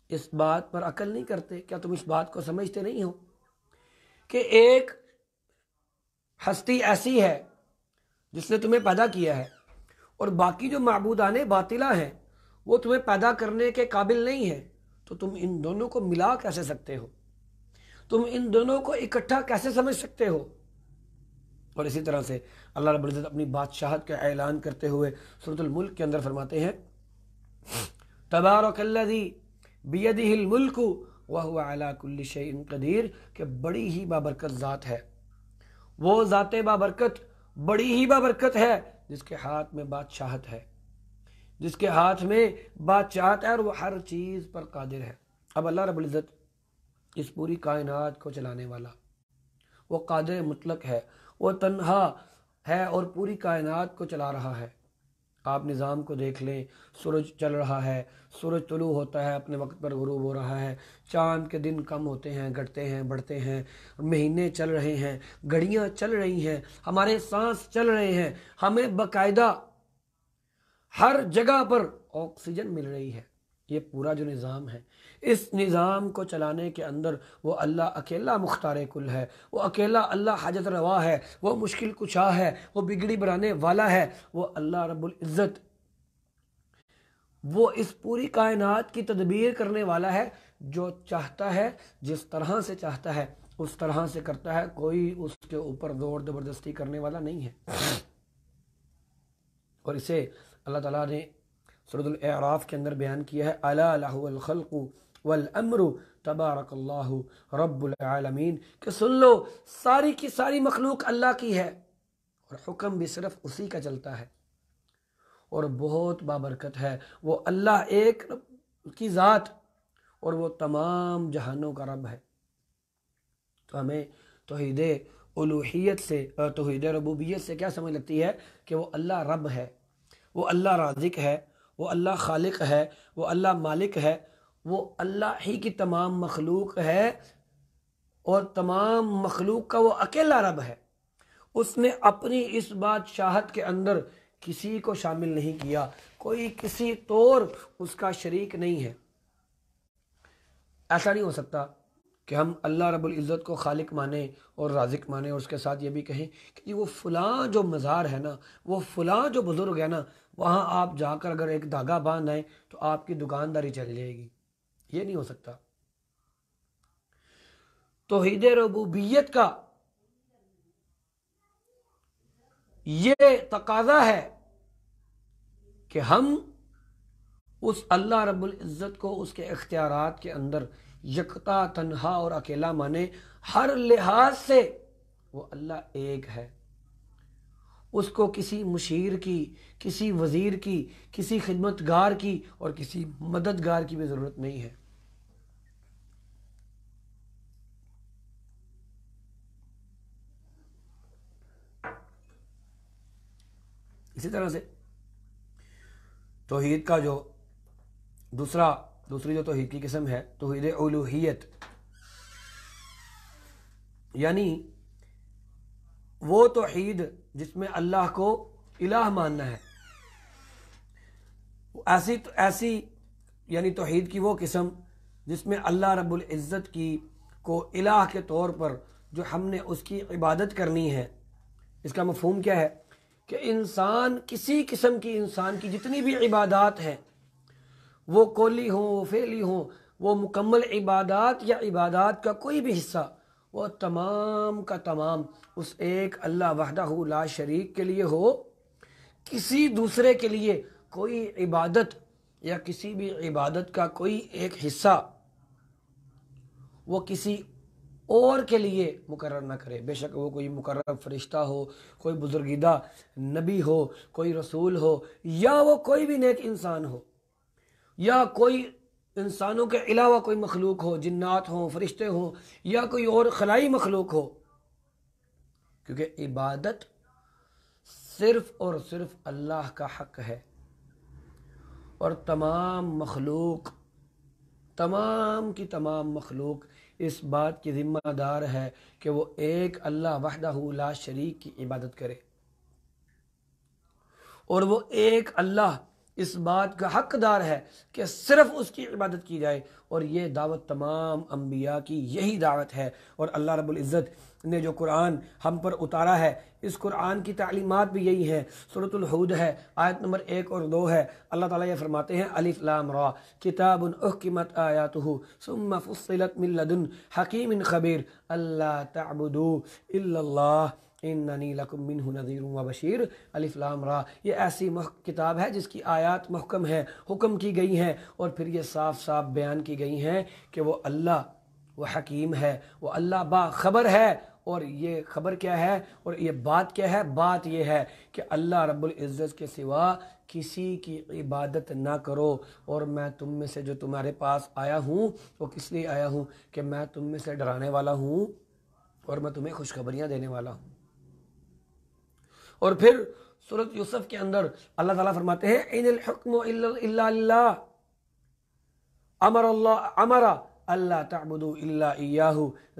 اس بات پر عقل نہیں کرتے؟ کیا تم اس بات کو سمجھتے نہیں ہو کہ ایک ہستی ایسی ہے جس نے تمہیں پیدا کیا ہے، اور باقی جو معبودان باطلہ ہیں وہ تمہیں پیدا کرنے کے قابل نہیں ہیں، تو تم ان دونوں کو ملا کیسے سکتے ہو؟ تم ان دونوں کو اکٹھا کیسے سمجھ سکتے ہو؟ اور اسی طرح سے اللہ رب العزت اپنی بادشاہت کا اعلان کرتے ہوئے سورۃ الملک کے اندر فرماتے ہیں تبارک الذی بیدہ الملک وہو علی کل شیء قدیر، کہ بڑی ہی بابرکت ذات ہے، وہ ذات بابرکت بڑی ہی بابرکت ہے جس کے ہاتھ میں بادشاہت ہے، جس کے ہاتھ میں بادشاہت ہے، اور وہ ہر چیز پر قادر ہے۔ اب اللہ رب العزت اس پوری کائنات کو چلانے والا، وہ قادر مطلق ہے، وہ تنہا ہے اور پوری کائنات کو چلا رہا ہے۔ آپ نظام کو دیکھ لیں، سورج چل رہا ہے، سورج طلوع ہوتا ہے، اپنے وقت پر غروب ہو رہا ہے، چاند کے دن کم ہوتے ہیں، گھٹتے ہیں، بڑھتے ہیں، مہینے چل رہے ہیں، گھڑیاں چل رہی ہیں، ہمارے سانس چل رہے ہیں، ہمیں باقاعدہ ہر جگہ پر آکسیجن مل رہی ہے۔ یہ پورا جو نظام ہے، اس نظام کو چلانے کے اندر وہ اللہ اکیلا مختار کل ہے، وہ اکیلا اللہ حاجت روا ہے، وہ مشکل کشا ہے، وہ بگڑی بنانے والا ہے، وہ اللہ رب العزت، وہ اس پوری کائنات کی تدبیر کرنے والا ہے۔ جو چاہتا ہے، جس طرح سے چاہتا ہے اس طرح سے کرتا ہے، کوئی اس کے اوپر زور زبردستی کرنے والا نہیں ہے۔ اور اسے اللہ تعالیٰ نے سورۃ الاعراف کے اندر بیان کیا ہے الا لہ الخلق والامر تبارک اللہ رب العالمین، کہ سن لو ساری کی ساری مخلوق اللہ کی ہے اور حکم بھی صرف اسی کا چلتا ہے، اور بہت بابرکت ہے، وہ اللہ ایک کی ذات اور وہ تمام جہانوں کا رب ہے۔ تو ہمیں توحید الوہیت سے، توحید ربوبیت سے کیا سمجھ لگتی ہے؟ کہ وہ اللہ رب ہے، وہ اللہ رازق ہے، وہ اللہ خالق ہے، وہ اللہ مالک ہے، وہ اللہ ہی کی تمام مخلوق ہے، اور تمام مخلوق کا وہ اکیلا رب ہے۔ اس نے اپنی اس بادشاہت کے اندر کسی کو شامل نہیں کیا، کوئی کسی طور اس کا شریک نہیں ہے۔ ایسا نہیں ہو سکتا کہ ہم اللہ رب العزت کو خالق مانیں اور رازق مانیں، اور اس کے ساتھ یہ بھی کہیں کہ وہ فلاں جو مزار ہے نا، وہ فلاں جو بزرگ ہے نا، وہاں آپ جا کر اگر ایک دھاگا باندھ آئیں تو آپ کی دکانداری چل جائے گی۔ یہ نہیں ہو سکتا۔ توحید ربوبیت کا یہ تقاضا ہے کہ ہم اس اللہ رب العزت کو اس کے اختیارات کے اندر یکتا، تنہا اور اکیلا مانے۔ ہر لحاظ سے وہ اللہ ایک ہے، اس کو کسی مشیر کی، کسی وزیر کی، کسی خدمتگار کی اور کسی مددگار کی بھی ضرورت نہیں ہے۔ اسی طرح سے توحید کا جو دوسری جو توحید کی قسم ہے، توحید الوہیت، یعنی وہ توحید جس میں اللہ کو الہ ماننا ہے، ایسی یعنی توحید کی وہ قسم جس میں اللہ رب العزت کی کو الہ کے طور پر جو ہم نے اس کی عبادت کرنی ہے۔ اس کا مفہوم کیا ہے؟ کہ انسان کسی قسم کی، انسان کی جتنی بھی عبادات ہیں، وہ قولی ہوں، وہ فعلی ہوں، وہ مکمل عبادات یا عبادات کا کوئی بھی حصہ، وہ تمام کا تمام اس ایک اللہ وحدہ لا شریک کے لیے ہو۔ کسی دوسرے کے لیے کوئی عبادت یا کسی بھی عبادت کا کوئی ایک حصہ وہ کسی اور کے لیے مقرر نہ کرے، بے شک وہ کوئی مقرر فرشتہ ہو، کوئی بزرگیدہ نبی ہو، کوئی رسول ہو، یا وہ کوئی بھی نیک انسان ہو، یا کوئی انسانوں کے علاوہ کوئی مخلوق ہو، جنات ہوں، فرشتے ہوں، یا کوئی اور خلائی مخلوق ہو، کیونکہ عبادت صرف اور صرف اللہ کا حق ہے، اور تمام کی تمام مخلوق اس بات کی ذمہ دار ہے کہ وہ ایک اللہ وحدہ لا شریک کی عبادت کرے، اور وہ ایک اللہ اس بات کا حقدار ہے کہ صرف اس کی عبادت کی جائے، اور یہ دعوت تمام انبیاء کی یہی دعوت ہے۔ اور اللہ رب العزت نے جو قرآن ہم پر اتارا ہے، اس قرآن کی تعلیمات بھی یہی ہیں۔ سورۃ الحود ہے، آیت نمبر 1 اور 2 ہے، اللہ تعالیٰ یہ فرماتے ہیں الف لام را کتاب احکمت آیاتہ ثم فصلت من لدن حکیم خبیر اللہ تعبدوا الا اللہ اننی لکم منہ نذیر و بشیر۔ الف لام را، یہ ایسی کتاب ہے جس کی آیات محکم ہیں، حکم کی گئی ہیں، اور پھر یہ صاف صاف بیان کی گئی ہیں کہ وہ اللہ، وہ حکیم ہے، وہ اللہ باخبر ہے۔ اور یہ خبر کیا ہے، اور یہ بات کیا ہے؟ بات یہ ہے کہ اللہ رب العزت کے سوا کسی کی عبادت نہ کرو، اور میں تم میں سے جو تمہارے پاس آیا ہوں وہ کس لیے آیا ہوں؟ کہ میں تم میں سے ڈرانے والا ہوں، اور میں تمہیں خوشخبریاں دینے والا ہوں۔ اور پھر سورۃ یوسف کے اندر اللہ تعالیٰ فرماتے ہیں ان الحکم الا للہ امر اللہ تعبدوا الا ایاہ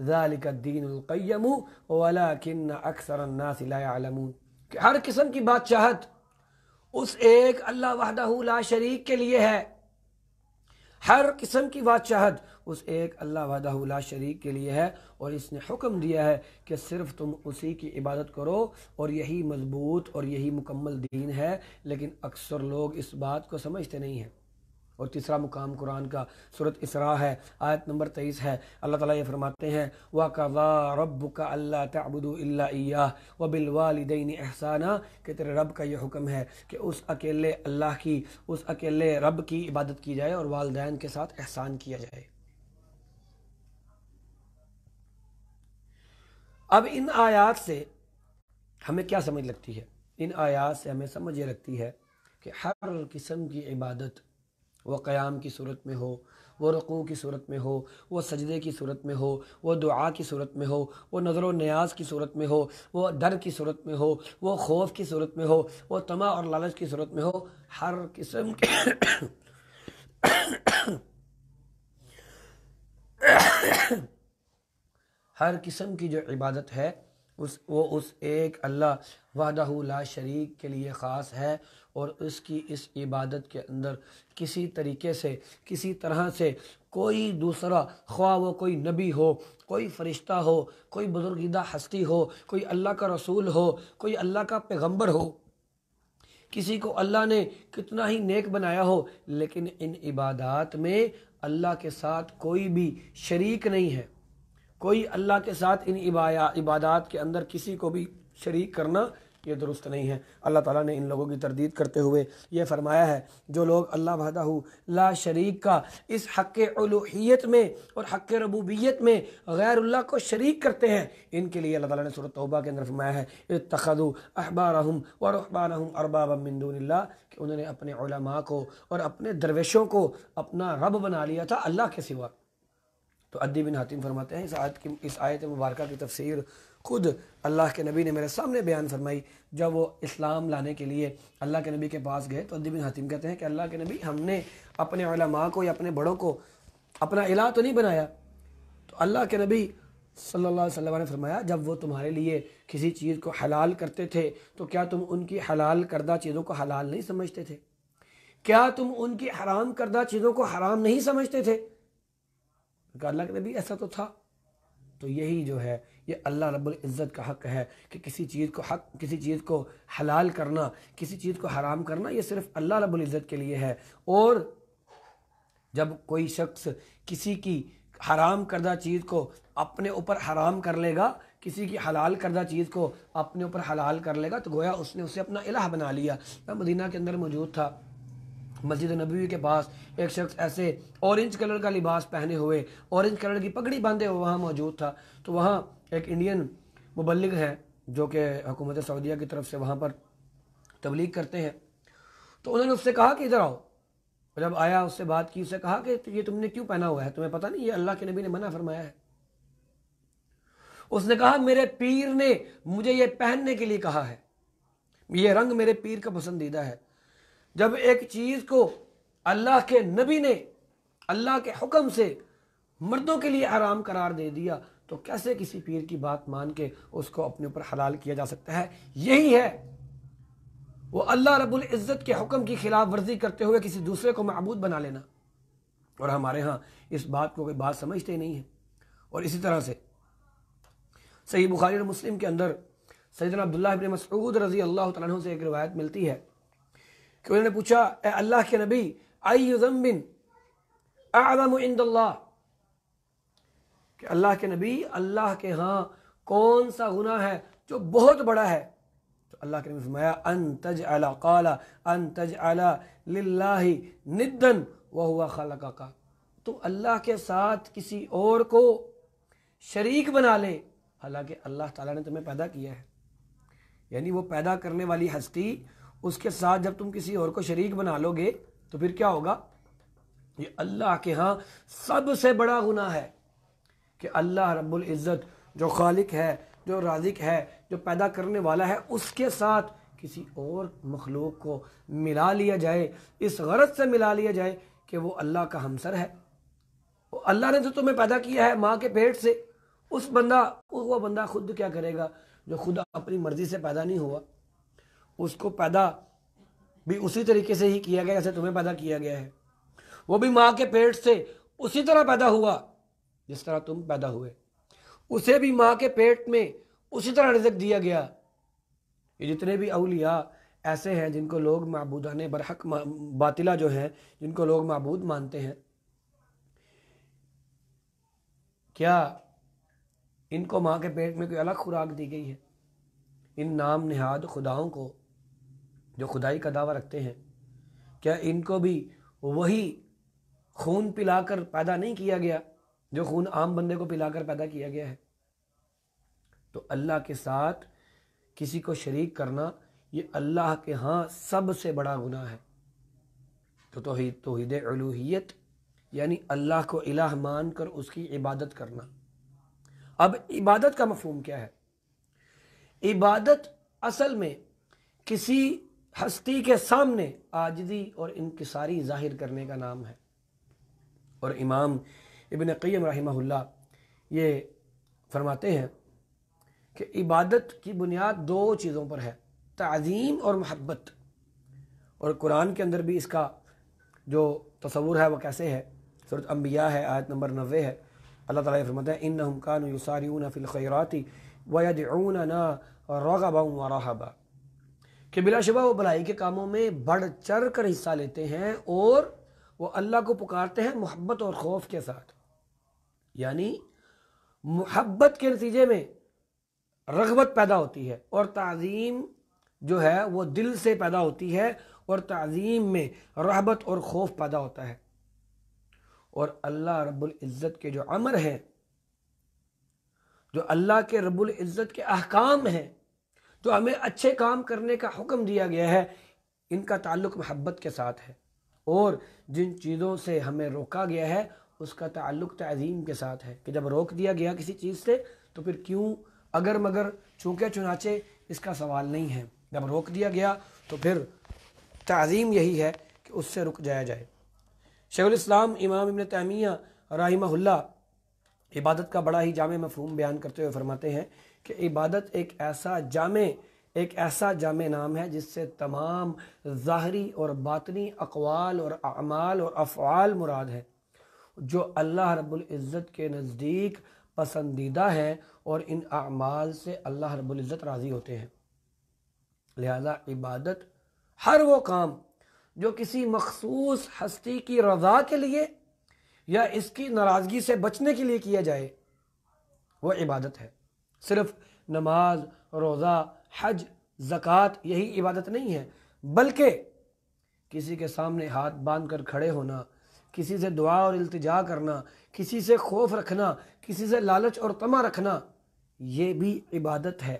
ذالک الدین القیم ولکن اکثر الناس لا يعلمون، کہ ہر قسم کی بادشاہت اس ایک اللہ وحدہ لا شریک کے لیے ہے، ہر قسم کی بادشاہت اس ایک اللہ وحدہ لا شریک کے لیے ہے، اور اس نے حکم دیا ہے کہ صرف تم اسی کی عبادت کرو، اور یہی مضبوط اور یہی مکمل دین ہے، لیکن اکثر لوگ اس بات کو سمجھتے نہیں ہیں۔ اور تیسرا مقام قرآن کا سورۃ اسراء ہے، آیت نمبر 23 ہے، اللہ تعالیٰ یہ فرماتے ہیں وَقَضَىٰ رَبُّكَ أَلَّا تَعْبُدُوا إِلَّا إِيَّاهُ وَبِالْوَالِدَيْنِ إِحْسَانًا، کہ تیرے رب کا یہ حکم ہے کہ اس اکیلے اللہ کی، اس اکیلے رب کی عبادت کی جائے، اور والدین کے ساتھ احسان کیا جائے۔ اب ان آیات سے ہمیں کیا سمجھ لگتی ہے؟ ان آیات سے ہمیں سمجھ یہ لگتی ہے کہ ہر قسم کی عبادت، وہ قیام کی صورت میں ہو، وہ رکوع کی صورت میں ہو، وہ سجدے کی صورت میں ہو، وہ دعا کی صورت میں ہو، وہ نظر و نیاز کی صورت میں ہو، وہ ڈر کی صورت میں ہو، وہ خوف کی صورت میں ہو، وہ طمع اور لالچ کی صورت میں ہو، ہر قسم کے ہر قسم کی جو عبادت ہے وہ اس ایک اللہ وحدہ لا شریک کے لیے خاص ہے، اور اس کی اس عبادت کے اندر کسی طریقے سے، کسی طرح سے کوئی دوسرا، خواہ وہ کوئی نبی ہو، کوئی فرشتہ ہو، کوئی بزرگیدہ ہستی ہو، کوئی اللہ کا رسول ہو، کوئی اللہ کا پیغمبر ہو، کسی کو اللہ نے کتنا ہی نیک بنایا ہو، لیکن ان عبادات میں اللہ کے ساتھ کوئی بھی شریک نہیں ہے، کوئی اللہ کے ساتھ ان عبادات کے اندر کسی کو بھی شریک کرنا یہ درست نہیں ہے۔ اللہ تعالیٰ نے ان لوگوں کی تردید کرتے ہوئے یہ فرمایا ہے جو لوگ اللہ وحدہ لا شریک کا اس حق الوہیت میں اور حق ربوبیت میں غیر اللہ کو شریک کرتے ہیں، ان کے لیے اللہ تعالیٰ نے سورۃ توبہ کے اندر فرمایا ہے اتخذوا احبارہم ورہبانہم اربابا من دون اللہ، کہ انہوں نے اپنے علماء کو اور اپنے درویشوں کو اپنا رب بنا لیا تھا اللہ کے سوا۔ تو عدی بن حاتم فرماتے ہیں اس آیت مبارکہ کی تفسیر خود اللہ کے نبی نے میرے سامنے بیان فرمائی۔ جب وہ اسلام لانے کے لیے اللہ کے نبی کے پاس گئے تو عدی بن حاتم کہتے ہیں کہ اللہ کے نبی، ہم نے اپنے علماء کو یا اپنے بڑوں کو اپنا الہ تو نہیں بنایا۔ تو اللہ کے نبی صلی اللہ علیہ وسلم نے فرمایا جب وہ تمہارے لیے کسی چیز کو حلال کرتے تھے تو کیا تم ان کی حلال کردہ چیزوں کو حلال نہیں سمجھتے تھے؟ کیا تم ان کی حرام کردہ چیزوں کو حرام نہیں سمجھتے تھے؟ کہ اللہ کے نبی ایسا تو تھا۔ تو یہی جو ہے یہ اللہ رب العزت کا حق ہے کہ کسی چیز کو حلال کرنا، کسی چیز کو حرام کرنا، یہ صرف اللہ رب العزت کے لیے ہے۔ اور جب کوئی شخص کسی کی حرام کردہ چیز کو اپنے اوپر حرام کر لے گا، کسی کی حلال کردہ چیز کو اپنے اوپر حلال کر لے گا، تو گویا اس نے اسے اپنا الہ بنا لیا۔ میں مدینہ کے اندر موجود تھا، مسجد نبوی کے پاس ایک شخص ایسے اورنج کلر کا لباس پہنے ہوئے، اورنج کلر کی پگڑی باندھے ہوئے وہاں موجود تھا۔ تو وہاں ایک انڈین مبلغ ہے جو کہ حکومت سعودیہ کی طرف سے وہاں پر تبلیغ کرتے ہیں، تو انہوں نے اس سے کہا کہ ادھر آؤ۔ جب آیا اس سے بات کی، اس سے کہا کہ یہ تم نے کیوں پہنا ہوا ہے، تمہیں پتہ نہیں یہ اللہ کے نبی نے منع فرمایا ہے؟ اس نے کہا میرے پیر نے مجھے یہ پہننے کے لیے کہا ہے، یہ رنگ میرے پیر کا پسندیدہ ہے۔ جب ایک چیز کو اللہ کے نبی نے اللہ کے حکم سے مردوں کے لیے حرام قرار دے دیا تو کیسے کسی پیر کی بات مان کے اس کو اپنے اوپر حلال کیا جا سکتا ہے؟ یہی ہے وہ اللہ رب العزت کے حکم کی خلاف ورزی کرتے ہوئے کسی دوسرے کو معبود بنا لینا، اور ہمارے ہاں اس بات کو کوئی بات سمجھتے ہی نہیں ہے۔ اور اسی طرح سے صحیح بخاری اور مسلم کے اندر سیدنا عبداللہ ابن مسعود رضی اللہ تعالیٰ عنہ سے ایک روایت ملتی ہے کہ انہوں نے پوچھا اے اللہ کے نبی ای ذنب اعظم عند اللہ، کہ اللہ کے نبی اللہ کے ہاں کون سا گناہ ہے جو بہت بڑا ہے؟ تو اللہ کے نبی نے فرمایا ان تجعل للہ ندا وہو خلقک، تو اللہ کے ساتھ کسی اور کو شریک بنا لے حالانکہ اللہ تعالیٰ نے تمہیں پیدا کیا ہے۔ یعنی وہ پیدا کرنے والی ہستی، اس کے ساتھ جب تم کسی اور کو شریک بنا لو گے تو پھر کیا ہوگا؟ یہ اللہ کے ہاں سب سے بڑا گناہ ہے کہ اللہ رب العزت جو خالق ہے، جو رازق ہے، جو پیدا کرنے والا ہے، اس کے ساتھ کسی اور مخلوق کو ملا لیا جائے، اس غرض سے ملا لیا جائے کہ وہ اللہ کا ہمسر ہے۔ وہ اللہ نے تو تمہیں پیدا کیا ہے ماں کے پیٹ سے، وہ بندہ خود کیا کرے گا جو خود اپنی مرضی سے پیدا نہیں ہوا؟ اس کو پیدا بھی اسی طریقے سے ہی کیا گیا جیسے تمہیں پیدا کیا گیا ہے، وہ بھی ماں کے پیٹ سے اسی طرح پیدا ہوا جس طرح تم پیدا ہوئے، اسے بھی ماں کے پیٹ میں اسی طرح رزق دیا گیا۔ یہ جتنے بھی اولیاء ایسے ہیں جن کو لوگ معبودان برحق باطلہ جو ہیں، جن کو لوگ معبود مانتے ہیں، کیا ان کو ماں کے پیٹ میں کوئی الگ خوراک دی گئی ہے؟ ان نام نہاد خداؤں کو جو خدائی کا دعویٰ رکھتے ہیں، کیا ان کو بھی وہی خون پلا کر پیدا نہیں کیا گیا جو خون عام بندے کو پلا کر پیدا کیا گیا ہے؟ تو اللہ کے ساتھ کسی کو شریک کرنا یہ اللہ کے ہاں سب سے بڑا گناہ ہے۔ تو توحید الوہیت یعنی اللہ کو الہ مان کر اس کی عبادت کرنا۔ اب عبادت کا مفہوم کیا ہے؟ عبادت اصل میں کسی ہستی کے سامنے عاجزی اور انکساری ظاہر کرنے کا نام ہے۔ اور امام ابن قیم رحمہ اللہ یہ فرماتے ہیں کہ عبادت کی بنیاد دو چیزوں پر ہے، تعظیم اور محبت۔ اور قرآن کے اندر بھی اس کا جو تصور ہے وہ کیسے ہے؟ سورۃ انبیاء ہے، آیت نمبر 90 ہے۔ اللہ تعالیٰ یہ فرماتا ہے انہم کانوا یسارعون فی الخیرات ویدعوننا رغبا ورہبا، کہ بلا شبہ وہ بھلائی کے کاموں میں بڑھ چڑھ کر حصہ لیتے ہیں اور وہ اللہ کو پکارتے ہیں محبت اور خوف کے ساتھ۔ یعنی محبت کے نتیجے میں رغبت پیدا ہوتی ہے، اور تعظیم جو ہے وہ دل سے پیدا ہوتی ہے، اور تعظیم میں رغبت اور خوف پیدا ہوتا ہے۔ اور اللہ رب العزت کے جو امر ہیں، جو اللہ کے رب العزت کے احکام ہیں، جو ہمیں اچھے کام کرنے کا حکم دیا گیا ہے، ان کا تعلق محبت کے ساتھ ہے، اور جن چیزوں سے ہمیں روکا گیا ہے اس کا تعلق تعظیم کے ساتھ ہے، کہ جب روک دیا گیا کسی چیز سے تو پھر کیوں اگر مگر چونکہ چنانچہ اس کا سوال نہیں ہے، جب روک دیا گیا تو پھر تعظیم یہی ہے کہ اس سے رک جایا جائے۔ شیخ الاسلام امام ابن تیمیہ رحمہ اللہ عبادت کا بڑا ہی جامع مفہوم بیان کرتے ہوئے فرماتے ہیں کہ عبادت ایک ایسا جامع نام ہے جس سے تمام ظاہری اور باطنی اقوال اور اعمال اور افعال مراد ہیں جو اللہ رب العزت کے نزدیک پسندیدہ ہیں، اور ان اعمال سے اللہ رب العزت راضی ہوتے ہیں۔ لہذا عبادت ہر وہ کام جو کسی مخصوص ہستی کی رضا کے لیے یا اس کی ناراضگی سے بچنے کے لیے کیا جائے وہ عبادت ہے۔ صرف نماز، روزہ، حج، زکوٰۃ یہی عبادت نہیں ہے، بلکہ کسی کے سامنے ہاتھ باندھ کر کھڑے ہونا، کسی سے دعا اور التجا کرنا، کسی سے خوف رکھنا، کسی سے لالچ اور طمع رکھنا، یہ بھی عبادت ہے۔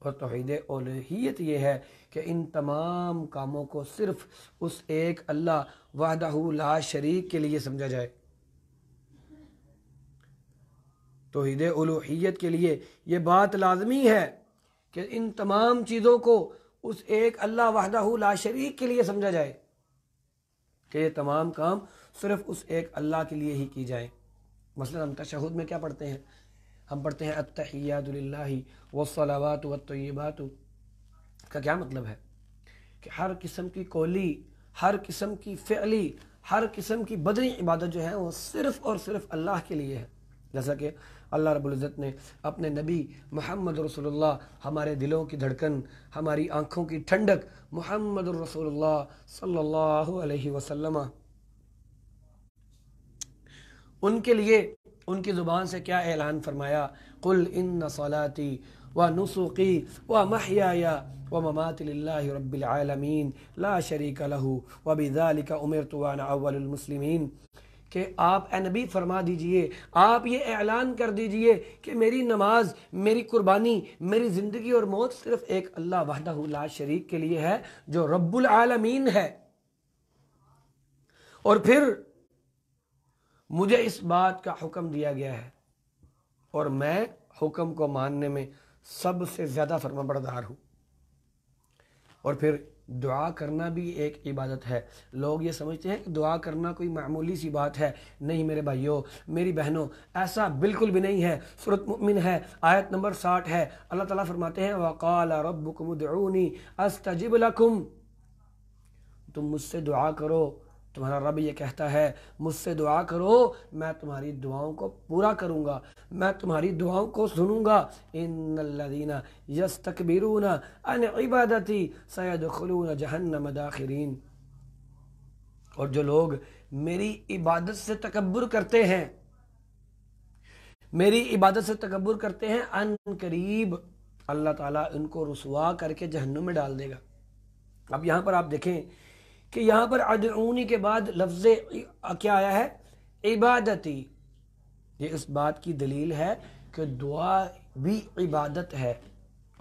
اور توحید الوہیت یہ ہے کہ ان تمام کاموں کو صرف اس ایک اللہ وحدہ لا شریک کے لیے سمجھا جائے۔ توحید الوہیت کے لیے یہ بات لازمی ہے کہ ان تمام چیزوں کو اس ایک اللہ وحدہ لا شریک کے لیے سمجھا جائے، کہ یہ تمام کام صرف اس ایک اللہ کے لیے ہی کی جائیں۔ مثلا ہم تشہد میں کیا پڑھتے ہیں؟ ہم پڑھتے ہیں التحیات للہ والصلوات والطیبات۔ کا کیا مطلب ہے؟ کہ ہر قسم کی قولی، ہر قسم کی فعلی، ہر قسم کی بدنی عبادت جو ہے وہ صرف اور صرف اللہ کے لیے ہے۔ جیسا کہ اللہ رب العزت نے اپنے نبی محمد رسول اللہ، ہمارے دلوں کی دھڑکن، ہماری آنکھوں کی ٹھنڈک محمد رسول اللہ صلی اللہ علیہ وسلم، ان کے لیے ان کی زبان سے کیا اعلان فرمایا؟ قل ان صلاتی ونسکی ومحیای ومماتی للہ رب العالمین لا شریک لہ وبذالک امرت وانا اول المسلمین، کہ آپ اے نبی فرما دیجئے، آپ یہ اعلان کر دیجئے کہ میری نماز، میری قربانی، میری زندگی اور موت صرف ایک اللہ وحدہ لا شریک کے لیے ہے جو رب العالمین ہے۔ اور پھر مجھے اس بات کا حکم دیا گیا ہے اور میں حکم کو ماننے میں سب سے زیادہ فرما بردار ہوں۔ اور پھر دعا کرنا بھی ایک عبادت ہے۔ لوگ یہ سمجھتے ہیں کہ دعا کرنا کوئی معمولی سی بات ہے۔ نہیں میرے بھائیوں، میری بہنوں، ایسا بالکل بھی نہیں ہے۔ سورۃ مؤمن ہے، آیت نمبر 60 ہے، اللہ تعالیٰ فرماتے ہیں وَقَالَ رَبُّكُمُ ادْعُونِي أَسْتَجِبْ لَكُمْ، تم مجھ سے دعا کرو، تمہارا رب یہ کہتا ہے مجھ سے دعا کرو، میں تمہاری دعاؤں کو پورا کروں گا، میں تمہاری دعاؤں کو سنوں گا۔ ان الذین یستکبرون عن عبادتی سیدخلون جہنم داخرین، اور جو لوگ میری عبادت سے تکبر کرتے ہیں، میری عبادت سے تکبر کرتے ہیں، ان قریب اللہ تعالیٰ ان کو رسوا کر کے جہنم میں ڈال دے گا۔ اب یہاں پر آپ دیکھیں کہ یہاں پر ادعونی کے بعد لفظ کیا آیا ہے؟ عبادتی۔ یہ اس بات کی دلیل ہے کہ دعا بھی عبادت ہے۔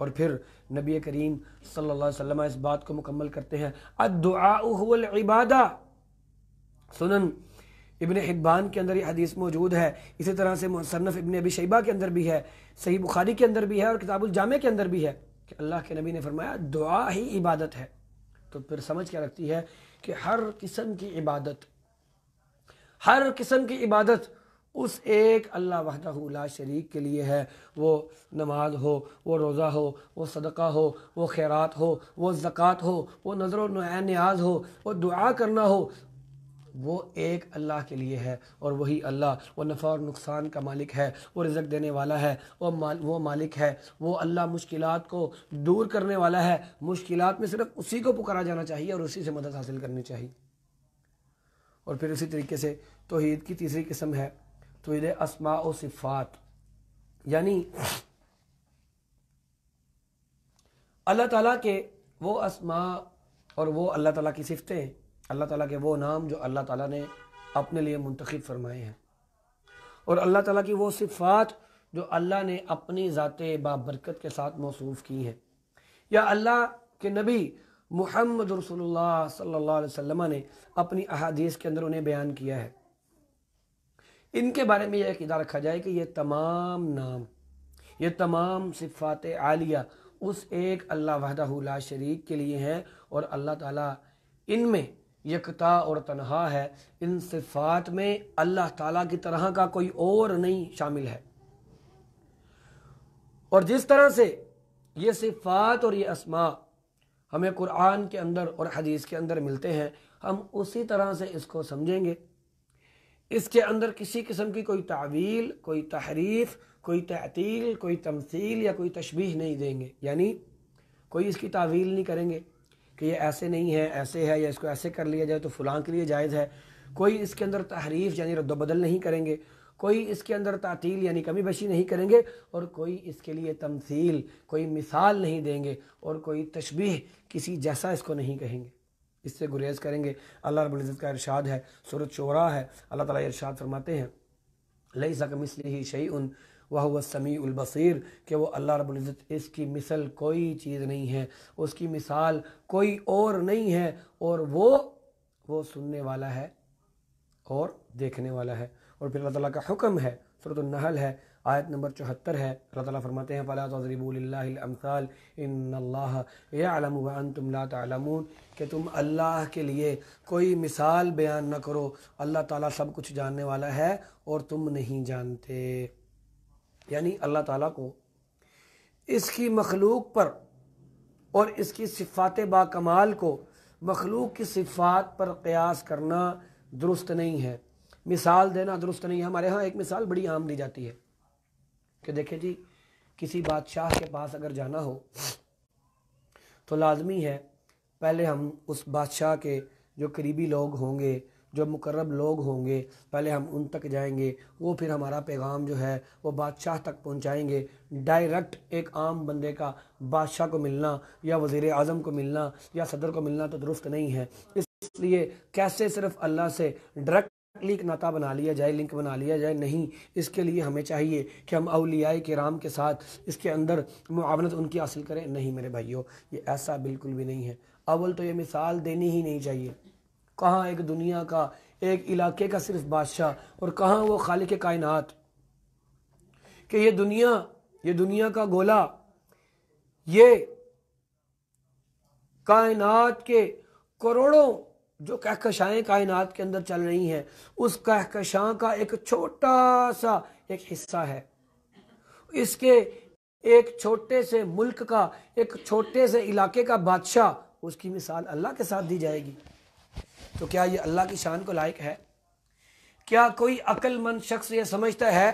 اور پھر نبی کریم صلی اللہ علیہ وسلم اس بات کو مکمل کرتے ہیں الدعاء هو العبادہ۔ سنن ابن حبان کے اندر یہ حدیث موجود ہے، اسی طرح سے مصنف ابن ابی شیبہ کے اندر بھی ہے، صحیح بخاری کے اندر بھی ہے، اور کتاب الجامع کے اندر بھی ہے کہ اللہ کے نبی نے فرمایا دعا ہی عبادت ہے۔ تو پھر سمجھ کیا رکھتی ہے کہ ہر قسم کی عبادت، ہر قسم کی عبادت اس ایک اللہ وحدہ لا شریک کے لیے ہے۔ وہ نماز ہو، وہ روزہ ہو، وہ صدقہ ہو، وہ خیرات ہو، وہ زکوٰۃ ہو، وہ نظر و نیاز ہو، وہ دعا کرنا ہو، وہ ایک اللہ کے لیے ہے۔ اور وہی اللہ وہ نفع اور نقصان کا مالک ہے، وہ رزق دینے والا ہے، وہ مالک ہے، وہ اللہ مشکلات کو دور کرنے والا ہے۔ مشکلات میں صرف اسی کو پکارا جانا چاہیے اور اسی سے مدد حاصل کرنی چاہیے۔ اور پھر اسی طریقے سے توحید کی تیسری قسم ہے توحید اسماء و صفات، یعنی اللہ تعالیٰ کے وہ اسماء اور وہ اللہ تعالیٰ کی صفتیں، اللہ تعالیٰ کے وہ نام جو اللہ تعالیٰ نے اپنے لیے منتخب فرمائے ہیں، اور اللہ تعالیٰ کی وہ صفات جو اللہ نے اپنی ذات بابرکت کے ساتھ موصوف کی ہیں، یا اللہ کے نبی محمد رسول اللہ صلی اللہ علیہ وسلم نے اپنی احادیث کے اندر انہیں بیان کیا ہے۔ ان کے بارے میں یہ عقیدہ رکھا جائے کہ یہ تمام نام، یہ تمام صفات عالیہ اس ایک اللہ وحدہ لا شریک کے لیے ہیں، اور اللہ تعالیٰ ان میں یکتا اور تنہا ہے۔ ان صفات میں اللہ تعالیٰ کی طرح کا کوئی اور نہیں شامل ہے۔ اور جس طرح سے یہ صفات اور یہ اسماء ہمیں قرآن کے اندر اور حدیث کے اندر ملتے ہیں، ہم اسی طرح سے اس کو سمجھیں گے۔ اس کے اندر کسی قسم کی کوئی تعویل، کوئی تحریف، کوئی تعطیل، کوئی تمثیل یا کوئی تشبیہ نہیں دیں گے، یعنی کوئی اس کی تعویل نہیں کریں گے کہ یہ ایسے نہیں ہے، ایسے ہے، یا اس کو ایسے کر لیا جائے تو فلاں کے لیے جائز ہے۔ کوئی اس کے اندر تحریف یعنی رد و بدل نہیں کریں گے، کوئی اس کے اندر تعطیل یعنی کمی بیشی نہیں کریں گے، اور کوئی اس کے لیے تمثیل، کوئی مثال نہیں دیں گے، اور کوئی تشبیہ کسی جیسا اس کو نہیں کہیں گے۔ اس سے گریز کریں گے۔ اللہ رب العزت کا ارشاد ہے، سورۃ شعراء ہے، اللہ تعالیٰ ارشاد فرماتے ہیں لیس کمثلہ شیء وہو السمیع البصیر، کہ وہ اللہ رب العزت، اس کی مثل کوئی چیز نہیں ہے، اس کی مثال کوئی اور نہیں ہے، اور وہ سننے والا ہے اور دیکھنے والا ہے۔ اور پھر اللہ تعالیٰ کا حکم ہے، سورۃ النحل ہے، آیت نمبر 74 ہے، اللہ تعالیٰ فرماتے ہیں فَلَا تَضْرِبُوا لِلَّهِ الْأَمْثَالَ إِنَّ اللَّهَ يَعْلَمُ وَأَنْتُمْ لَا تَعْلَمُونَ، کہ تم اللہ کے لیے کوئی مثال بیان نہ کرو، اللہ تعالیٰ سب کچھ جاننے والا ہے اور تم نہیں جانتے۔ یعنی اللہ تعالیٰ کو اس کی مخلوق پر اور اس کی صفات با کمال کو مخلوق کی صفات پر قیاس کرنا درست نہیں ہے، مثال دینا درست نہیں ہے۔ ہمارے ہاں ایک مثال بڑی عام دی جاتی ہے کہ دیکھیں جی، کسی بادشاہ کے پاس اگر جانا ہو تو لازمی ہے پہلے ہم اس بادشاہ کے جو قریبی لوگ ہوں گے، جو مقرب لوگ ہوں گے، پہلے ہم ان تک جائیں گے، وہ پھر ہمارا پیغام جو ہے وہ بادشاہ تک پہنچائیں گے۔ ڈائریکٹ ایک عام بندے کا بادشاہ کو ملنا یا وزیر اعظم کو ملنا یا صدر کو ملنا تو درست نہیں ہے۔ اس لیے کیسے صرف اللہ سے ڈائریکٹلی ناطہ بنا لیا جائے، لنک بنا لیا جائے، نہیں، اس کے لیے ہمیں چاہیے کہ ہم اولیاء کرام کے ساتھ اس کے اندر معاونت ان کی حاصل کریں۔ نہیں میرے بھائیوں، یہ ایسا بالکل بھی نہیں ہے۔ اول تو یہ مثال دینی ہی نہیں چاہیے، کہاں ایک دنیا کا، ایک علاقے کا صرف بادشاہ، اور کہاں وہ خالق کائنات، کہ یہ دنیا کا گولا، یہ کائنات کے کروڑوں جو کہکشائیں کائنات کے اندر چل رہی ہیں، اس کہکشاں کا ایک چھوٹا سا ایک حصہ ہے۔ اس کے ایک چھوٹے سے ملک کا، ایک چھوٹے سے علاقے کا بادشاہ، اس کی مثال اللہ کے ساتھ دی جائے گی تو کیا یہ اللہ کی شان کو لائق ہے؟ کیا کوئی عقل مند شخص یہ سمجھتا ہے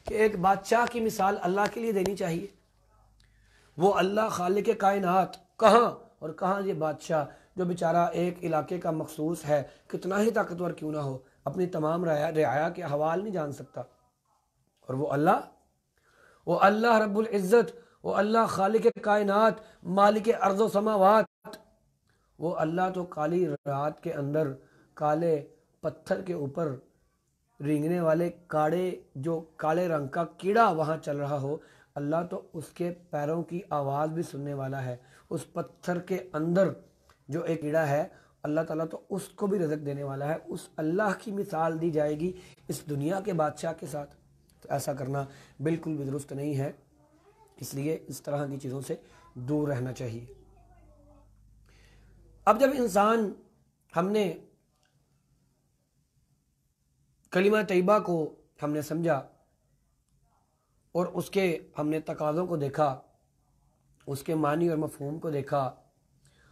کہ ایک بادشاہ کی مثال اللہ کے لیے دینی چاہیے؟ وہ اللہ خالق کائنات کہاں، اور کہاں یہ بادشاہ جو بیچارہ ایک علاقے کا مخصوص ہے، کتنا ہی طاقتور کیوں نہ ہو، اپنی تمام رعایا کے احوال نہیں جان سکتا، اور وہ اللہ رب العزت، وہ اللہ خالق کائنات، مالک ارض و سماوات، وہ اللہ تو کالی رات کے اندر کالے پتھر کے اوپر رینگنے والے جو کالے رنگ کا کیڑا وہاں چل رہا ہو، اللہ تو اس کے پیروں کی آواز بھی سننے والا ہے۔ اس پتھر کے اندر جو ایک کیڑا ہے، اللہ تعالیٰ تو اس کو بھی رزق دینے والا ہے۔ اس اللہ کی مثال دی جائے گی اس دنیا کے بادشاہ کے ساتھ، تو ایسا کرنا بالکل بھی درست نہیں ہے۔ اس لیے اس طرح کی چیزوں سے دور رہنا چاہیے۔ اب جب انسان، ہم نے کلمہ طیبہ کو ہم نے سمجھا اور اس کے ہم نے تقاضوں کو دیکھا، اس کے معنی اور مفہوم کو دیکھا،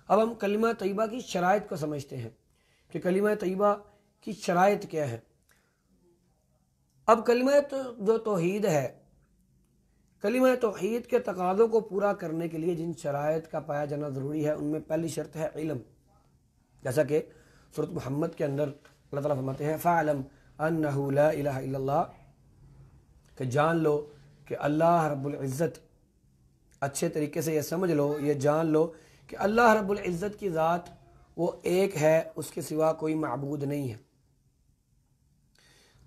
اب ہم کلمہ طیبہ کی شرائط کو سمجھتے ہیں کہ کلمہ طیبہ کی شرائط کیا ہے۔ اب کلمہ جو توحید ہے، کلمہ توحید کے تقاضوں کو پورا کرنے کے لیے جن شرائط کا پایا جانا ضروری ہے، ان میں پہلی شرط ہے علم، جیسا کہ سورۃ محمد کے اندر اللہ تعالیٰ فرماتے ہیں فَاعْلَمْ أَنَّهُ لَا إِلَهَ إِلَّا اللَّهُ، کہ جان لو کہ اللہ رب العزت، اچھے طریقے سے یہ سمجھ لو، یہ جان لو کہ اللہ رب العزت کی ذات وہ ایک ہے، اس کے سوا کوئی معبود نہیں ہے۔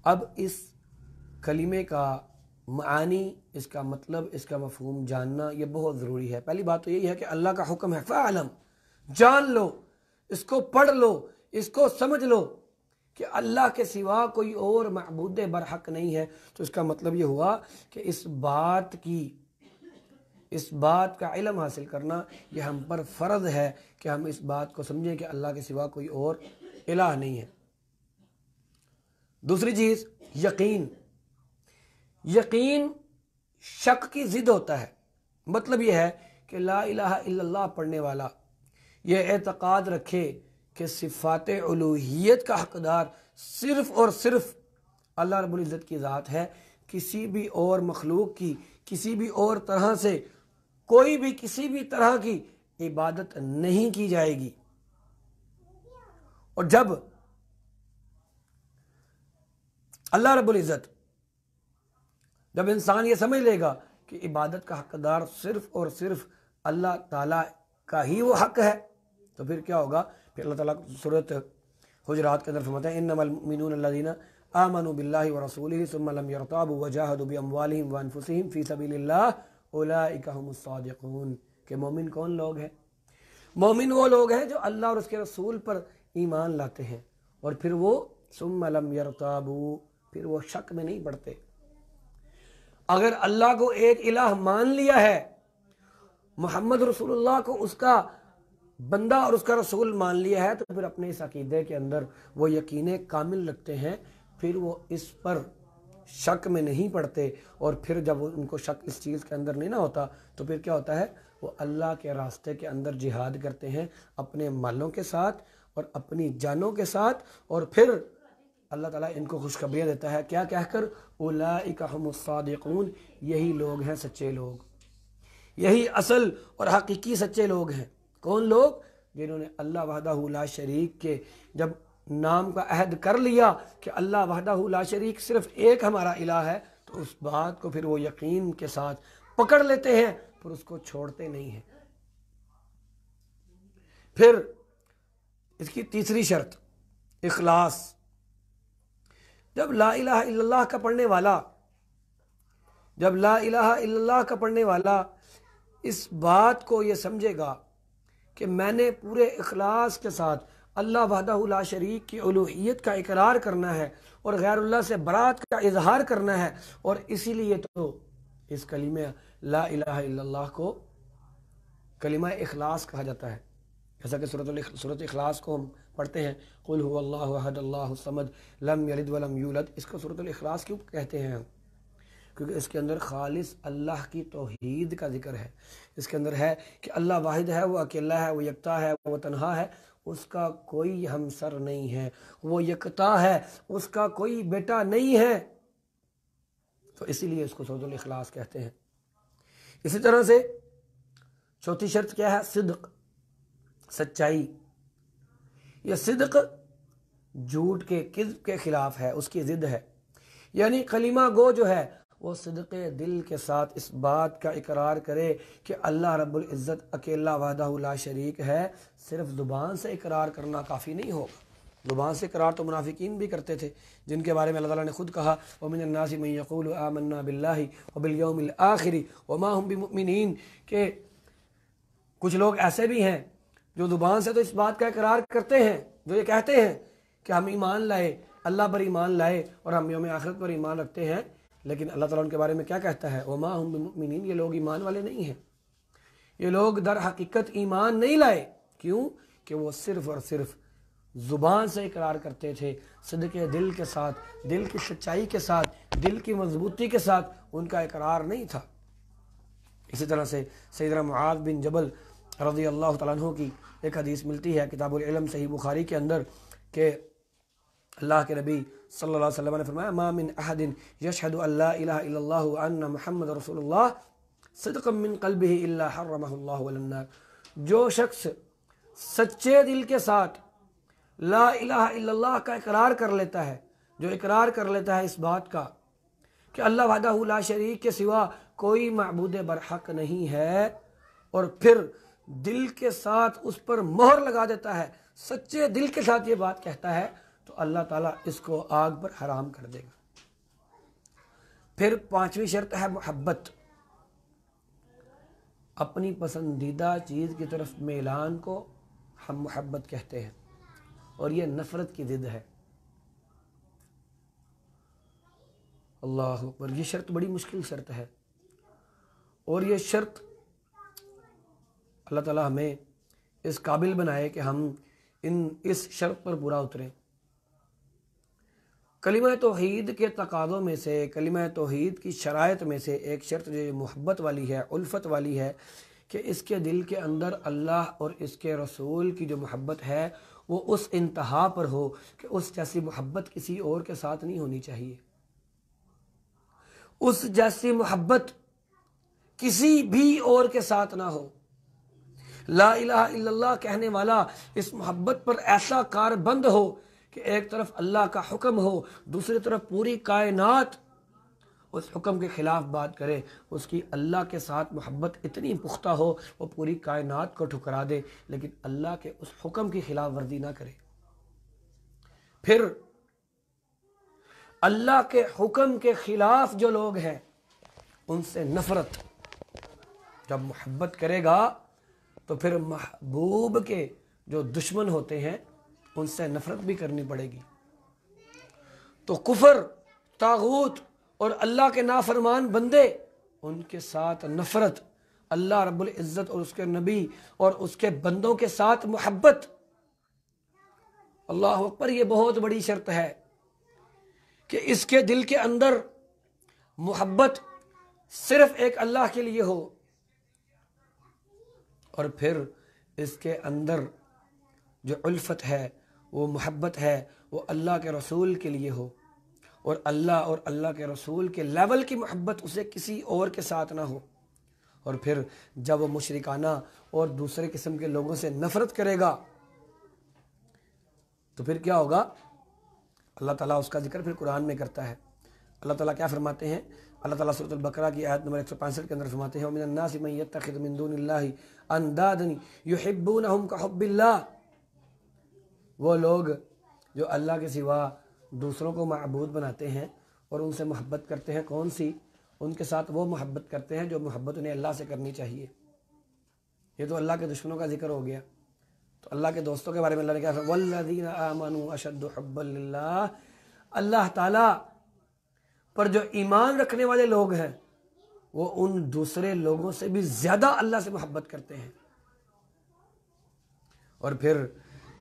اب اس کلمے کا معانی، اس کا مطلب، اس کا مفہوم جاننا یہ بہت ضروری ہے۔ پہلی بات تو یہی ہے کہ اللہ کا حکم ہے فَاعْلَمْ، جان لو، اس کو پڑھ لو، اس کو سمجھ لو کہ اللہ کے سوا کوئی اور معبود برحق نہیں ہے۔ تو اس کا مطلب یہ ہوا کہ اس بات کا علم حاصل کرنا یہ ہم پر فرض ہے کہ ہم اس بات کو سمجھیں کہ اللہ کے سوا کوئی اور الہ نہیں ہے۔ دوسری چیز یقین شک کی ضد ہوتا ہے۔ مطلب یہ ہے کہ لا الہ الا اللہ پڑھنے والا یہ اعتقاد رکھے کہ صفات الوہیت کا حقدار صرف اور صرف اللہ رب العزت کی ذات ہے، کسی بھی اور مخلوق کی، کسی بھی اور طرح سے کوئی بھی کسی بھی طرح کی عبادت نہیں کی جائے گی۔ اور جب اللہ رب العزت، جب انسان یہ سمجھ لے گا کہ عبادت کا حقدار صرف اور صرف اللہ تعالیٰ کا ہی وہ حق ہے، تو پھر کیا ہوگا؟ پھر اللہ تعالیٰ سورۃ حجرات کے اندر فرماتا ہے انما المؤمنون الذین آمنوا باللہ ورسولہ ثم لم یرتابوا وجاہدوا باموالہم وانفسہم فی سبیل اللہ اولئک هم الصادقون. کہ مومن کون لوگ ہیں؟ مومن وہ لوگ ہیں جو اللہ اور اس کے رسول پر ایمان لاتے ہیں اور پھر وہ ثم لم یرتابوا، پھر وہ شک میں نہیں پڑتے. اگر اللہ کو ایک الہ مان لیا ہے، محمد رسول اللہ کو اس کا بندہ اور اس کا رسول مان لیا ہے، تو پھر اپنے اس عقیدے کے اندر وہ یقین کامل رکھتے ہیں، پھر وہ اس پر شک میں نہیں پڑتے. اور پھر جب ان کو شک اس چیز کے اندر نہیں نہ ہوتا تو پھر کیا ہوتا ہے؟ وہ اللہ کے راستے کے اندر جہاد کرتے ہیں اپنے مالوں کے ساتھ اور اپنی جانوں کے ساتھ، اور پھر اللہ تعالیٰ ان کو خوشخبریاں دیتا ہے کیا کہہ کر؟ اولئک هم الصادقون، یہی لوگ ہیں سچے لوگ، یہی اصل اور حقیقی سچے لوگ ہیں. کون لوگ؟ جنہوں نے اللہ وحدہ لا شریک کے جب نام کا عہد کر لیا کہ اللہ وحدہ لا شریک صرف ایک ہمارا الہ ہے، تو اس بات کو پھر وہ یقین کے ساتھ پکڑ لیتے ہیں، پھر اس کو چھوڑتے نہیں ہیں. پھر اس کی تیسری شرط اخلاص. جب لا الہ الا اللہ کا پڑھنے والا اس بات کو یہ سمجھے گا کہ میں نے پورے اخلاص کے ساتھ اللہ وحدہ لا شریک کی الوہیت کا اقرار کرنا ہے اور غیر اللہ سے برات کا اظہار کرنا ہے، اور اسی لیے تو اس کلمہ لا الہ الا اللہ کو کلمہ اخلاص کہا جاتا ہے. جیسا کہ سورۃ اخلاص کو ہم پڑھتے ہیں قل هو اللہ احد اللہ الصمد لم یلد ولم یولد. اس کو سورۃ الاخلاص کیوں کہتے ہیں ہم؟ کیونکہ اس کے اندر خالص اللہ کی توحید کا ذکر ہے. اس کے اندر ہے کہ اللہ واحد ہے، وہ اکیلا ہے، وہ یکتا ہے، وہ تنہا ہے، اس کا کوئی ہمسر نہیں ہے، وہ یکتا ہے، اس کا کوئی بیٹا نہیں ہے. تو اسی لیے اس کو سورۃ الاخلاص کہتے ہیں. اسی طرح سے چوتھی شرط کیا ہے؟ صدق، سچائی. یہ صدق جھوٹ کے، کذب کے خلاف ہے، اس کی ضد ہے. یعنی کلمہ گو جو ہے وہ صدق دل کے ساتھ اس بات کا اقرار کرے کہ اللہ رب العزت اکیلا وحدہ لا شریک ہے. صرف زبان سے اقرار کرنا کافی نہیں ہوگا. زبان سے اقرار تو منافقین بھی کرتے تھے، جن کے بارے میں اللہ تعالیٰ نے خود کہا وَمِنَ النَّاسِ مَن يَقُولُ آمَنَّا بِاللَّهِ وَبِالْيَوْمِ الْآخِرِ وَمَا هُمْ بِمُؤْمِنِينَ. کہ کچھ لوگ ایسے بھی ہیں جو زبان سے تو اس بات کا اقرار کرتے ہیں، جو یہ کہتے ہیں کہ ہم ایمان لائے، اللہ پر ایمان لائے اور ہم یوم آخرت پر ایمان رکھتے ہیں، لیکن اللہ تعالیٰ ان کے بارے میں کیا کہتا ہے؟ وَمَا هُمْ بِمُؤْمِنِينَ. یہ لوگ ایمان والے نہیں ہیں، یہ لوگ در حقیقت ایمان نہیں لائے. کیوں؟ کہ وہ صرف اور صرف زبان سے اقرار کرتے تھے، صدق دل کے ساتھ، دل کی سچائی کے ساتھ، دل کی مضبوطی کے ساتھ ان کا اقرار نہیں تھا. اسی طرح سے سیدنا معاذ بن جبل رضی اللہ تعالیٰ عنہ کی ایک حدیث ملتی ہے کتاب العلم صحیح بخاری کے اندر کہ اللہ کے نبی صلی اللہ علیہ وسلم نے فرمایا ما من احد یشہد ان لا الہ الا اللہ وان محمد رسول اللہ صدقا من قلبہ الا حرمہ اللہ علی النار. جو شخص سچے دل کے ساتھ لا الہ الا اللہ کا اقرار کر لیتا ہے، جو اقرار کر لیتا ہے اس بات کا کہ اللہ وحدہ لا شریک کے سوا کوئی معبود برحق نہیں ہے، اور پھر دل کے ساتھ اس پر مہر لگا دیتا ہے، سچے دل کے ساتھ یہ بات کہتا ہے، تو اللہ تعالیٰ اس کو آگ پر حرام کر دے گا. پھر پانچویں شرط ہے محبت. اپنی پسندیدہ چیز کی طرف میلان کو ہم محبت کہتے ہیں، اور یہ نفرت کی ضد ہے. اللہ اکبر. یہ شرط بڑی مشکل شرط ہے، اور یہ شرط اللہ تعالیٰ ہمیں اس قابل بنائے کہ ہم اس شرط پر پورا اتریں. کلمہ توحید کے تقاضوں میں سے، کلمہ توحید کی شرائط میں سے ایک شرط جو محبت والی ہے، الفت والی ہے، کہ اس کے دل کے اندر اللہ اور اس کے رسول کی جو محبت ہے وہ اس انتہا پر ہو کہ اس جیسی محبت کسی اور کے ساتھ نہیں ہونی چاہیے. اس جیسی محبت کسی بھی اور کے ساتھ نہ ہو. لا الہ الا اللہ کہنے والا اس محبت پر ایسا کاربند ہو کہ ایک طرف اللہ کا حکم ہو، دوسری طرف پوری کائنات اس حکم کے خلاف بات کرے، اس کی اللہ کے ساتھ محبت اتنی پختہ ہو وہ پوری کائنات کو ٹھکرا دے لیکن اللہ کے اس حکم کی خلاف ورزی نہ کرے۔ پھر اللہ کے حکم کے خلاف جو لوگ ہیں ان سے نفرت، جب محبت کرے گا تو پھر محبوب کے جو دشمن ہوتے ہیں ان سے نفرت بھی کرنی پڑے گی۔ تو کفر، طاغوت اور اللہ کے نافرمان بندے، ان کے ساتھ نفرت، اللہ رب العزت اور اس کے نبی اور اس کے بندوں کے ساتھ محبت، اللہ اکبر، یہ بہت بڑی شرط ہے کہ اس کے دل کے اندر محبت صرف ایک اللہ کے لیے ہو، اور پھر اس کے اندر جو الفت ہے، وہ محبت ہے، وہ اللہ کے رسول کے لیے ہو، اور اللہ کے رسول کے لیول کی محبت اسے کسی اور کے ساتھ نہ ہو۔ اور پھر جب وہ مشرکانہ اور دوسرے قسم کے لوگوں سے نفرت کرے گا تو پھر کیا ہوگا؟ اللہ تعالیٰ اس کا ذکر پھر قرآن میں کرتا ہے۔ اللہ تعالیٰ کیا فرماتے ہیں؟ اللہ تعالیٰ سورۃ البقرہ کی آیت نمبر 165 کے اندر فرماتے ہیں وَمِنَ النَّاسِ مَن يَتَّخِذُ مِن دُونِ اللَّهِ أَندَادًا يُحِبُّونَهُمْ كَحُبِّ اللَّهِ، وہ لوگ جو اللہ کے سوا دوسروں کو معبود بناتے ہیں اور ان سے محبت کرتے ہیں، کون سی؟ ان کے ساتھ وہ محبت کرتے ہیں جو محبت انہیں اللہ سے کرنی چاہیے۔ یہ تو اللہ کے دشمنوں کا ذکر ہو گیا۔ تو اللہ کے دوستوں کے بارے میں اللہ نے کہا وَالَّذِينَ آمَنُوا أَشَدُّ حُبًّا لِلَّهِ، اللہ تعالیٰ پر جو ایمان رکھنے والے لوگ ہیں وہ ان دوسرے لوگوں سے بھی زیادہ اللہ سے محبت کرتے ہیں۔ اور پھر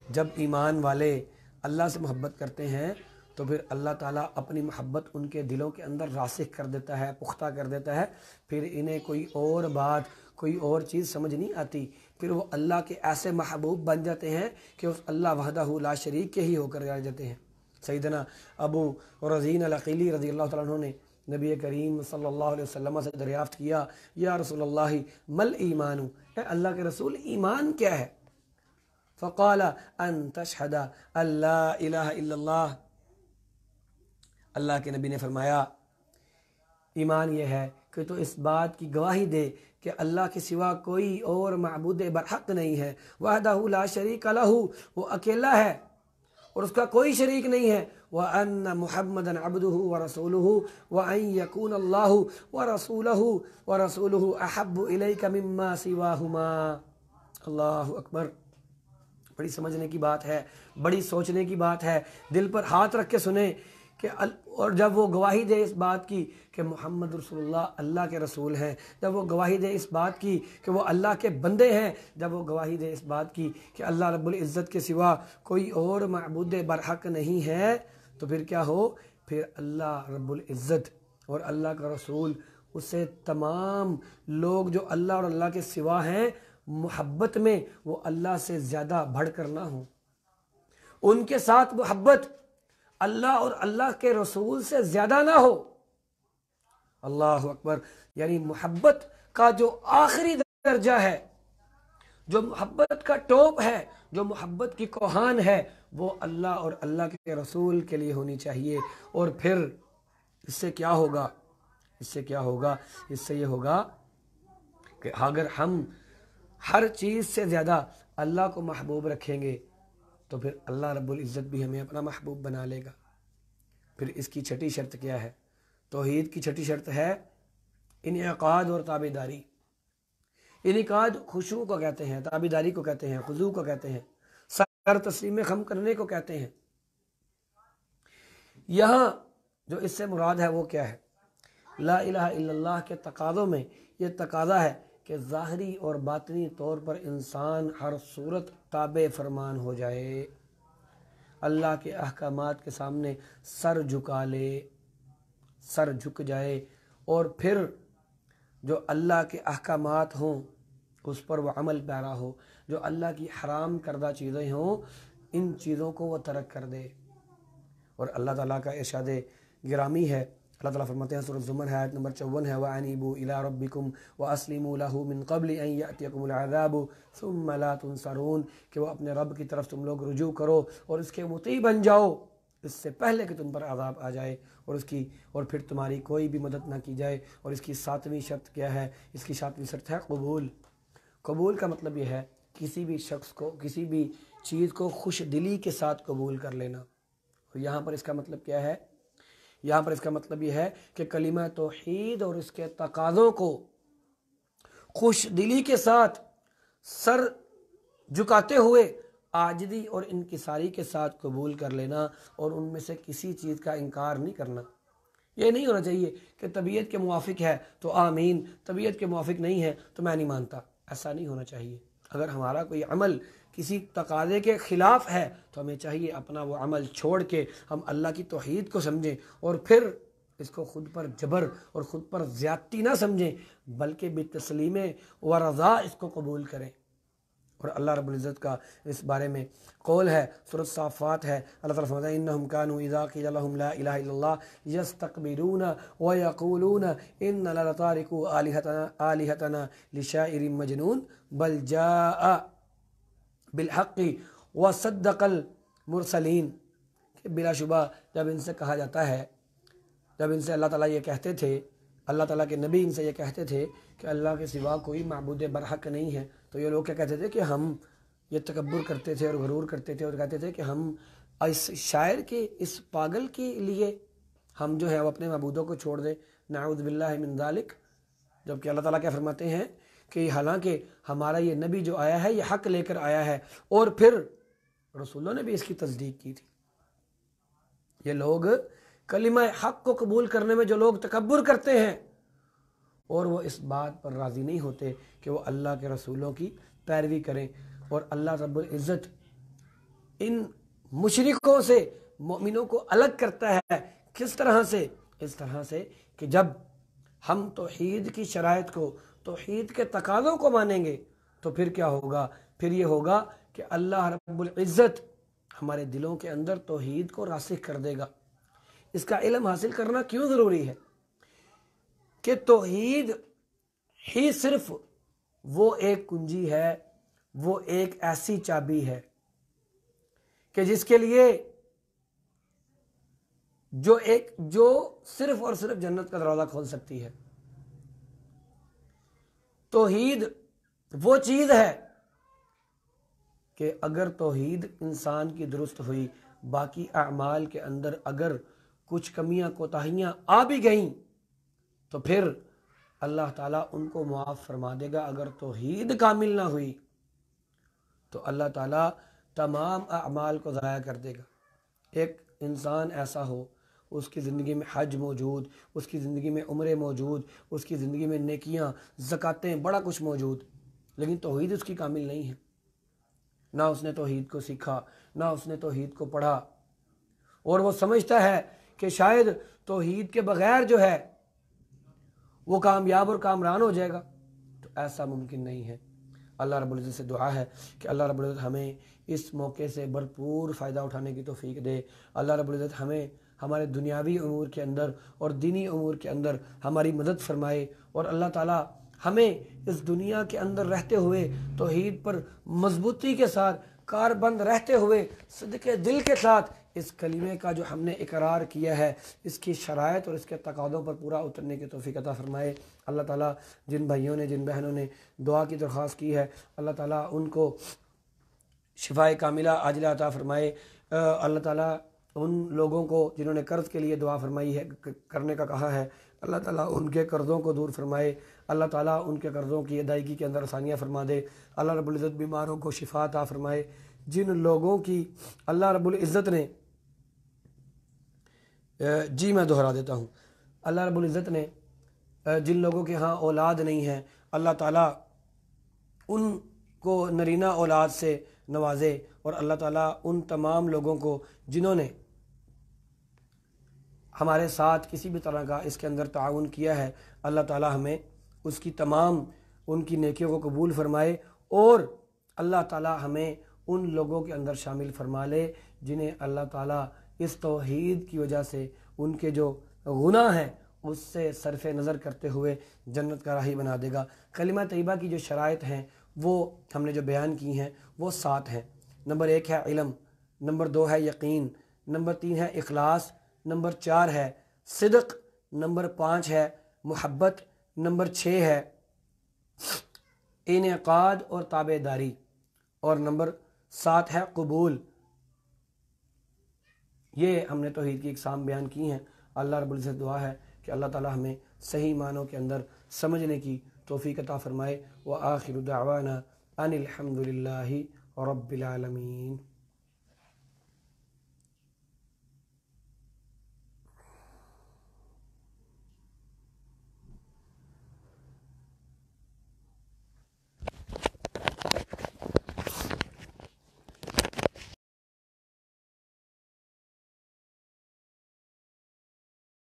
جب ایمان والے اللہ سے محبت کرتے ہیں تو پھر اللہ تعالیٰ اپنی محبت ان کے دلوں کے اندر راسخ کر دیتا ہے، پختہ کر دیتا ہے، پھر انہیں کوئی اور بات، کوئی اور چیز سمجھ نہیں آتی، پھر وہ اللہ کے ایسے محبوب بن جاتے ہیں کہ اس اللہ وحدہ لا شریک کے ہی ہو کر رہ جاتے ہیں۔ سیدنا ابو رزین العقیلی رضی اللہ تعالیٰ عنہ نے نبی کریم صلی اللہ علیہ وسلم سے دریافت کیا، یا رسول اللہ مل ایمان، اے اللہ کے رسول ایمان کیا ہے؟ فقال ان تشہد ان لا الہ الا اللہ، اللہ کے نبی نے فرمایا ایمان یہ ہے کہ تو اس بات کی گواہی دے کہ اللہ کے سوا کوئی اور معبود برحق نہیں ہے، وحدہ لا شریک لہ، وہ اکیلا ہے اور اس کا کوئی شریک نہیں ہے، وَأَنَّ مُحَمَّدًا عَبْدُهُ وَرَسُولُهُ وَأَن يَكُونَ اللَّهُ وَرَسُولُهُ أَحَبُّ إِلَيْكَ مِمَّا سِوَاهُمَا۔ اللہ اکبر، بڑی سمجھنے کی بات ہے، بڑی سوچنے کی بات ہے، دل پر ہاتھ رکھ کے سنیں کہ اور جب وہ گواہی دے اس بات کی کہ محمد رسول اللہ اللہ کے رسول ہیں، جب وہ گواہی دے اس بات کی کہ وہ اللہ کے بندے ہیں، جب وہ گواہی دے اس بات کی کہ اللہ رب العزت کے سوا کوئی اور معبود برحق نہیں ہے، تو پھر کیا ہو؟ پھر اللہ رب العزت اور اللہ کا رسول اسے تمام لوگ جو اللہ اور اللہ کے سوا ہیں محبت میں وہ اللہ سے زیادہ بڑھ کر نہ ہوں، ان کے ساتھ محبت اللہ اور اللہ کے رسول سے زیادہ نہ ہو۔ اللہ اکبر، یعنی محبت کا جو آخری درجہ ہے، جو محبت کا ٹاپ ہے، جو محبت کی کوہان ہے، وہ اللہ اور اللہ کے رسول کے لیے ہونی چاہیے۔ اور پھر اس سے کیا ہوگا؟ اس سے کیا ہوگا؟ اس سے یہ ہوگا کہ اگر ہم ہر چیز سے زیادہ اللہ کو محبوب رکھیں گے تو پھر اللہ رب العزت بھی ہمیں اپنا محبوب بنا لے گا۔ پھر اس کی چھٹی شرط کیا ہے؟ توحید کی چھٹی شرط ہے انعقاد اور تابعداری۔ انعقاد خشوع کو کہتے ہیں، تابعداری کو کہتے ہیں، خضوع کو کہتے ہیں، سر تسلیم خم کرنے کو کہتے ہیں۔ یہاں جو اس سے مراد ہے وہ کیا ہے؟ لا الہ الا اللہ کے تقاضوں میں یہ تقاضا ہے کہ ظاہری اور باطنی طور پر انسان ہر صورت تابع فرمان ہو جائے، اللہ کے احکامات کے سامنے سر جھکا لے، سر جھک جائے، اور پھر جو اللہ کے احکامات ہوں اس پر وہ عمل پیرا ہو، جو اللہ کی حرام کردہ چیزیں ہوں ان چیزوں کو وہ ترک کر دے۔ اور اللہ تعالیٰ کا ارشاد گرامی ہے، اللہ تعالیٰ فرماتے ہیں سورۃ زمر آیت نمبر 54 ہے وَأَنِيبُوا إِلَىٰ رَبِّكُمْ وَأَسْلِمُوا لَهُ مِن قَبْلِ أَن يَأْتِيَكُمُ الْعَذَابُ ثُمَّ لَا تُنصَرُونَ، کہ وہ اپنے رب کی طرف تم لوگ رجوع کرو اور اس کے مطیع بن جاؤ اس سے پہلے کہ تم پر عذاب آ جائے اور پھر تمہاری کوئی بھی مدد نہ کی جائے۔ اور اس کی 7ویں شرط کیا ہے؟ اس کی 7ویں شرط ہے قبول۔ قبول کا مطلب یہ ہے کسی بھی شخص کو، کسی بھی چیز کو خوش دلی کے ساتھ قبول کر لینا۔ اور یہاں پر اس کا مطلب کیا ہے؟ یہاں پر اس کا مطلب یہ ہے کہ کلمہ توحید اور اس کے تقاضوں کو خوش دلی کے ساتھ، سر جھکاتے ہوئے، عاجزی اور انکساری کے ساتھ قبول کر لینا، اور ان میں سے کسی چیز کا انکار نہیں کرنا۔ یہ نہیں ہونا چاہیے کہ طبیعت کے موافق ہے تو آمین، طبیعت کے موافق نہیں ہے تو میں نہیں مانتا، ایسا نہیں ہونا چاہیے۔ اگر ہمارا کوئی عمل کسی تقاضے کے خلاف ہے تو ہمیں چاہیے اپنا وہ عمل چھوڑ کے ہم اللہ کی توحید کو سمجھیں، اور پھر اس کو خود پر جبر اور خود پر زیادتی نہ سمجھیں، بلکہ بتسلیم و رضا اس کو قبول کریں۔ اور اللہ رب العزت کا اس بارے میں قول ہے، سورۃ صافات ہے، اللہ تعالیٰ فرماتا ہے انہم کانوا اذا قیل لهم لا الہ الا اللہ یستکبرون ویقولون انا لتارکو آلہتنا لشاعر مجنون بل جاء بالحق وصدق المرسلین۔ کہ بلا شبہ جب ان سے کہا جاتا ہے، جب ان سے اللہ تعالیٰ یہ کہتے تھے، اللہ تعالیٰ کے نبی ان سے یہ کہتے تھے کہ اللہ کے سوا کوئی معبود برحق نہیں ہے، تو یہ لوگ کیا کہتے تھے کہ ہم یہ تکبر کرتے تھے اور غرور کرتے تھے، اور کہتے تھے کہ ہم اس شاعر کے، اس پاگل کے لیے ہم جو ہے وہ اپنے معبودوں کو چھوڑ دیں، نعوذ باللہ من ذالک۔ جبکہ اللہ تعالیٰ کیا فرماتے ہیں کہ حالانکہ ہمارا یہ نبی جو آیا ہے یہ حق لے کر آیا ہے، اور پھر رسولوں نے بھی اس کی تصدیق کی تھی۔ یہ لوگ کلمہ حق کو قبول کرنے میں جو لوگ تکبر کرتے ہیں اور وہ اس بات پر راضی نہیں ہوتے کہ وہ اللہ کے رسولوں کی پیروی کریں، اور اللہ رب العزت ان مشرکوں سے مومنوں کو الگ کرتا ہے۔ کس طرح سے؟ اس طرح سے کہ جب ہم توحید کی شرائط کو، توحید کے تقاضوں کو مانیں گے تو پھر کیا ہوگا؟ پھر یہ ہوگا کہ اللہ رب العزت ہمارے دلوں کے اندر توحید کو راسخ کر دے گا۔ اس کا علم حاصل کرنا کیوں ضروری ہے؟ کہ توحید ہی صرف وہ ایک کنجی ہے، وہ ایک ایسی چابی ہے کہ جس کے لیے جو صرف اور صرف جنت کا دروازہ کھول سکتی ہے۔ توحید وہ چیز ہے کہ اگر توحید انسان کی درست ہوئی، باقی اعمال کے اندر اگر کچھ کمیاں کوتاہیاں آ بھی گئیں تو پھر اللہ تعالیٰ ان کو معاف فرما دے گا۔ اگر توحید کامل نہ ہوئی تو اللہ تعالیٰ تمام اعمال کو ضائع کر دے گا۔ ایک انسان ایسا ہو، اس کی زندگی میں حج موجود، اس کی زندگی میں عمرے موجود، اس کی زندگی میں نیکیاں، زکاتیں، بڑا کچھ موجود، لیکن توحید اس کی کامل نہیں ہے۔ نہ اس نے توحید کو سیکھا، نہ اس نے توحید کو پڑھا، اور وہ سمجھتا ہے کہ شاید توحید کے بغیر جو ہے وہ کامیاب اور کامران ہو جائے گا، تو ایسا ممکن نہیں ہے۔ اللہ رب العزت سے دعا ہے کہ اللہ رب العزت ہمیں اس موقع سے بھرپور فائدہ اٹھانے کی توفیق دے۔ اللہ رب العزت ہمیں ہمارے دنیاوی امور کے اندر اور دینی امور کے اندر ہماری مدد فرمائے، اور اللہ تعالیٰ ہمیں اس دنیا کے اندر رہتے ہوئے توحید پر مضبوطی کے ساتھ کاربند رہتے ہوئے صدق دل کے ساتھ اس کلمے کا جو ہم نے اقرار کیا ہے، اس کی شرائط اور اس کے تقاضوں پر پورا اترنے کی توفیق عطا فرمائے۔ اللہ تعالیٰ جن بھائیوں نے، جن بہنوں نے دعا کی درخواست کی ہے، اللہ تعالیٰ ان کو شفائے کاملہ عاجلہ عطا فرمائے۔ اللہ تعالیٰ ان لوگوں کو جنہوں نے قرض کے لیے دعا فرمائی ہے، کرنے کا کہا ہے، اللہ تعالیٰ ان کے قرضوں کو دور فرمائے، اللہ تعالیٰ ان کے قرضوں کی ادائیگی کے اندر آسانیاں فرما دے۔ اللہ رب العزت بیماروں کو شفا عطا فرمائے۔ جن لوگوں کی اللہ رب العزت نے میں دہرا دیتا ہوں، اللہ رب العزت نے جن لوگوں کے ہاں اولاد نہیں ہے، اللہ تعالیٰ ان کو نرینہ اولاد سے نوازے، اور اللہ تعالیٰ ان تمام لوگوں کو جنہوں نے ہمارے ساتھ کسی بھی طرح کا اس کے اندر تعاون کیا ہے، اللہ تعالیٰ ہمیں اس کی تمام ان کی نیکیوں کو قبول فرمائے، اور اللہ تعالیٰ ہمیں ان لوگوں کے اندر شامل فرما لے جنہیں اللہ تعالیٰ اس توحید کی وجہ سے ان کے جو گناہ ہیں اس سے صرف نظر کرتے ہوئے جنت کا راہی بنا دے گا۔ کلمہ طیبہ کی جو شرائط ہیں وہ ہم نے جو بیان کی ہیں وہ 7 ہیں۔ نمبر 1 ہے علم، نمبر 2 ہے یقین، نمبر 3 ہے اخلاص، نمبر 4 ہے صدق، نمبر 5 ہے محبت، نمبر 6 ہے انعقاد اور تابع داری، اور نمبر 7 ہے قبول۔ یہ ہم نے توحید کی اقسام بیان کی ہیں۔ اللہ رب العزت دعا ہے کہ اللہ تعالی ہمیں صحیح معنوں کے اندر سمجھنے کی توفیق عطا فرمائے۔ وآخر دعوانا ان الحمد للہ رب العالمین۔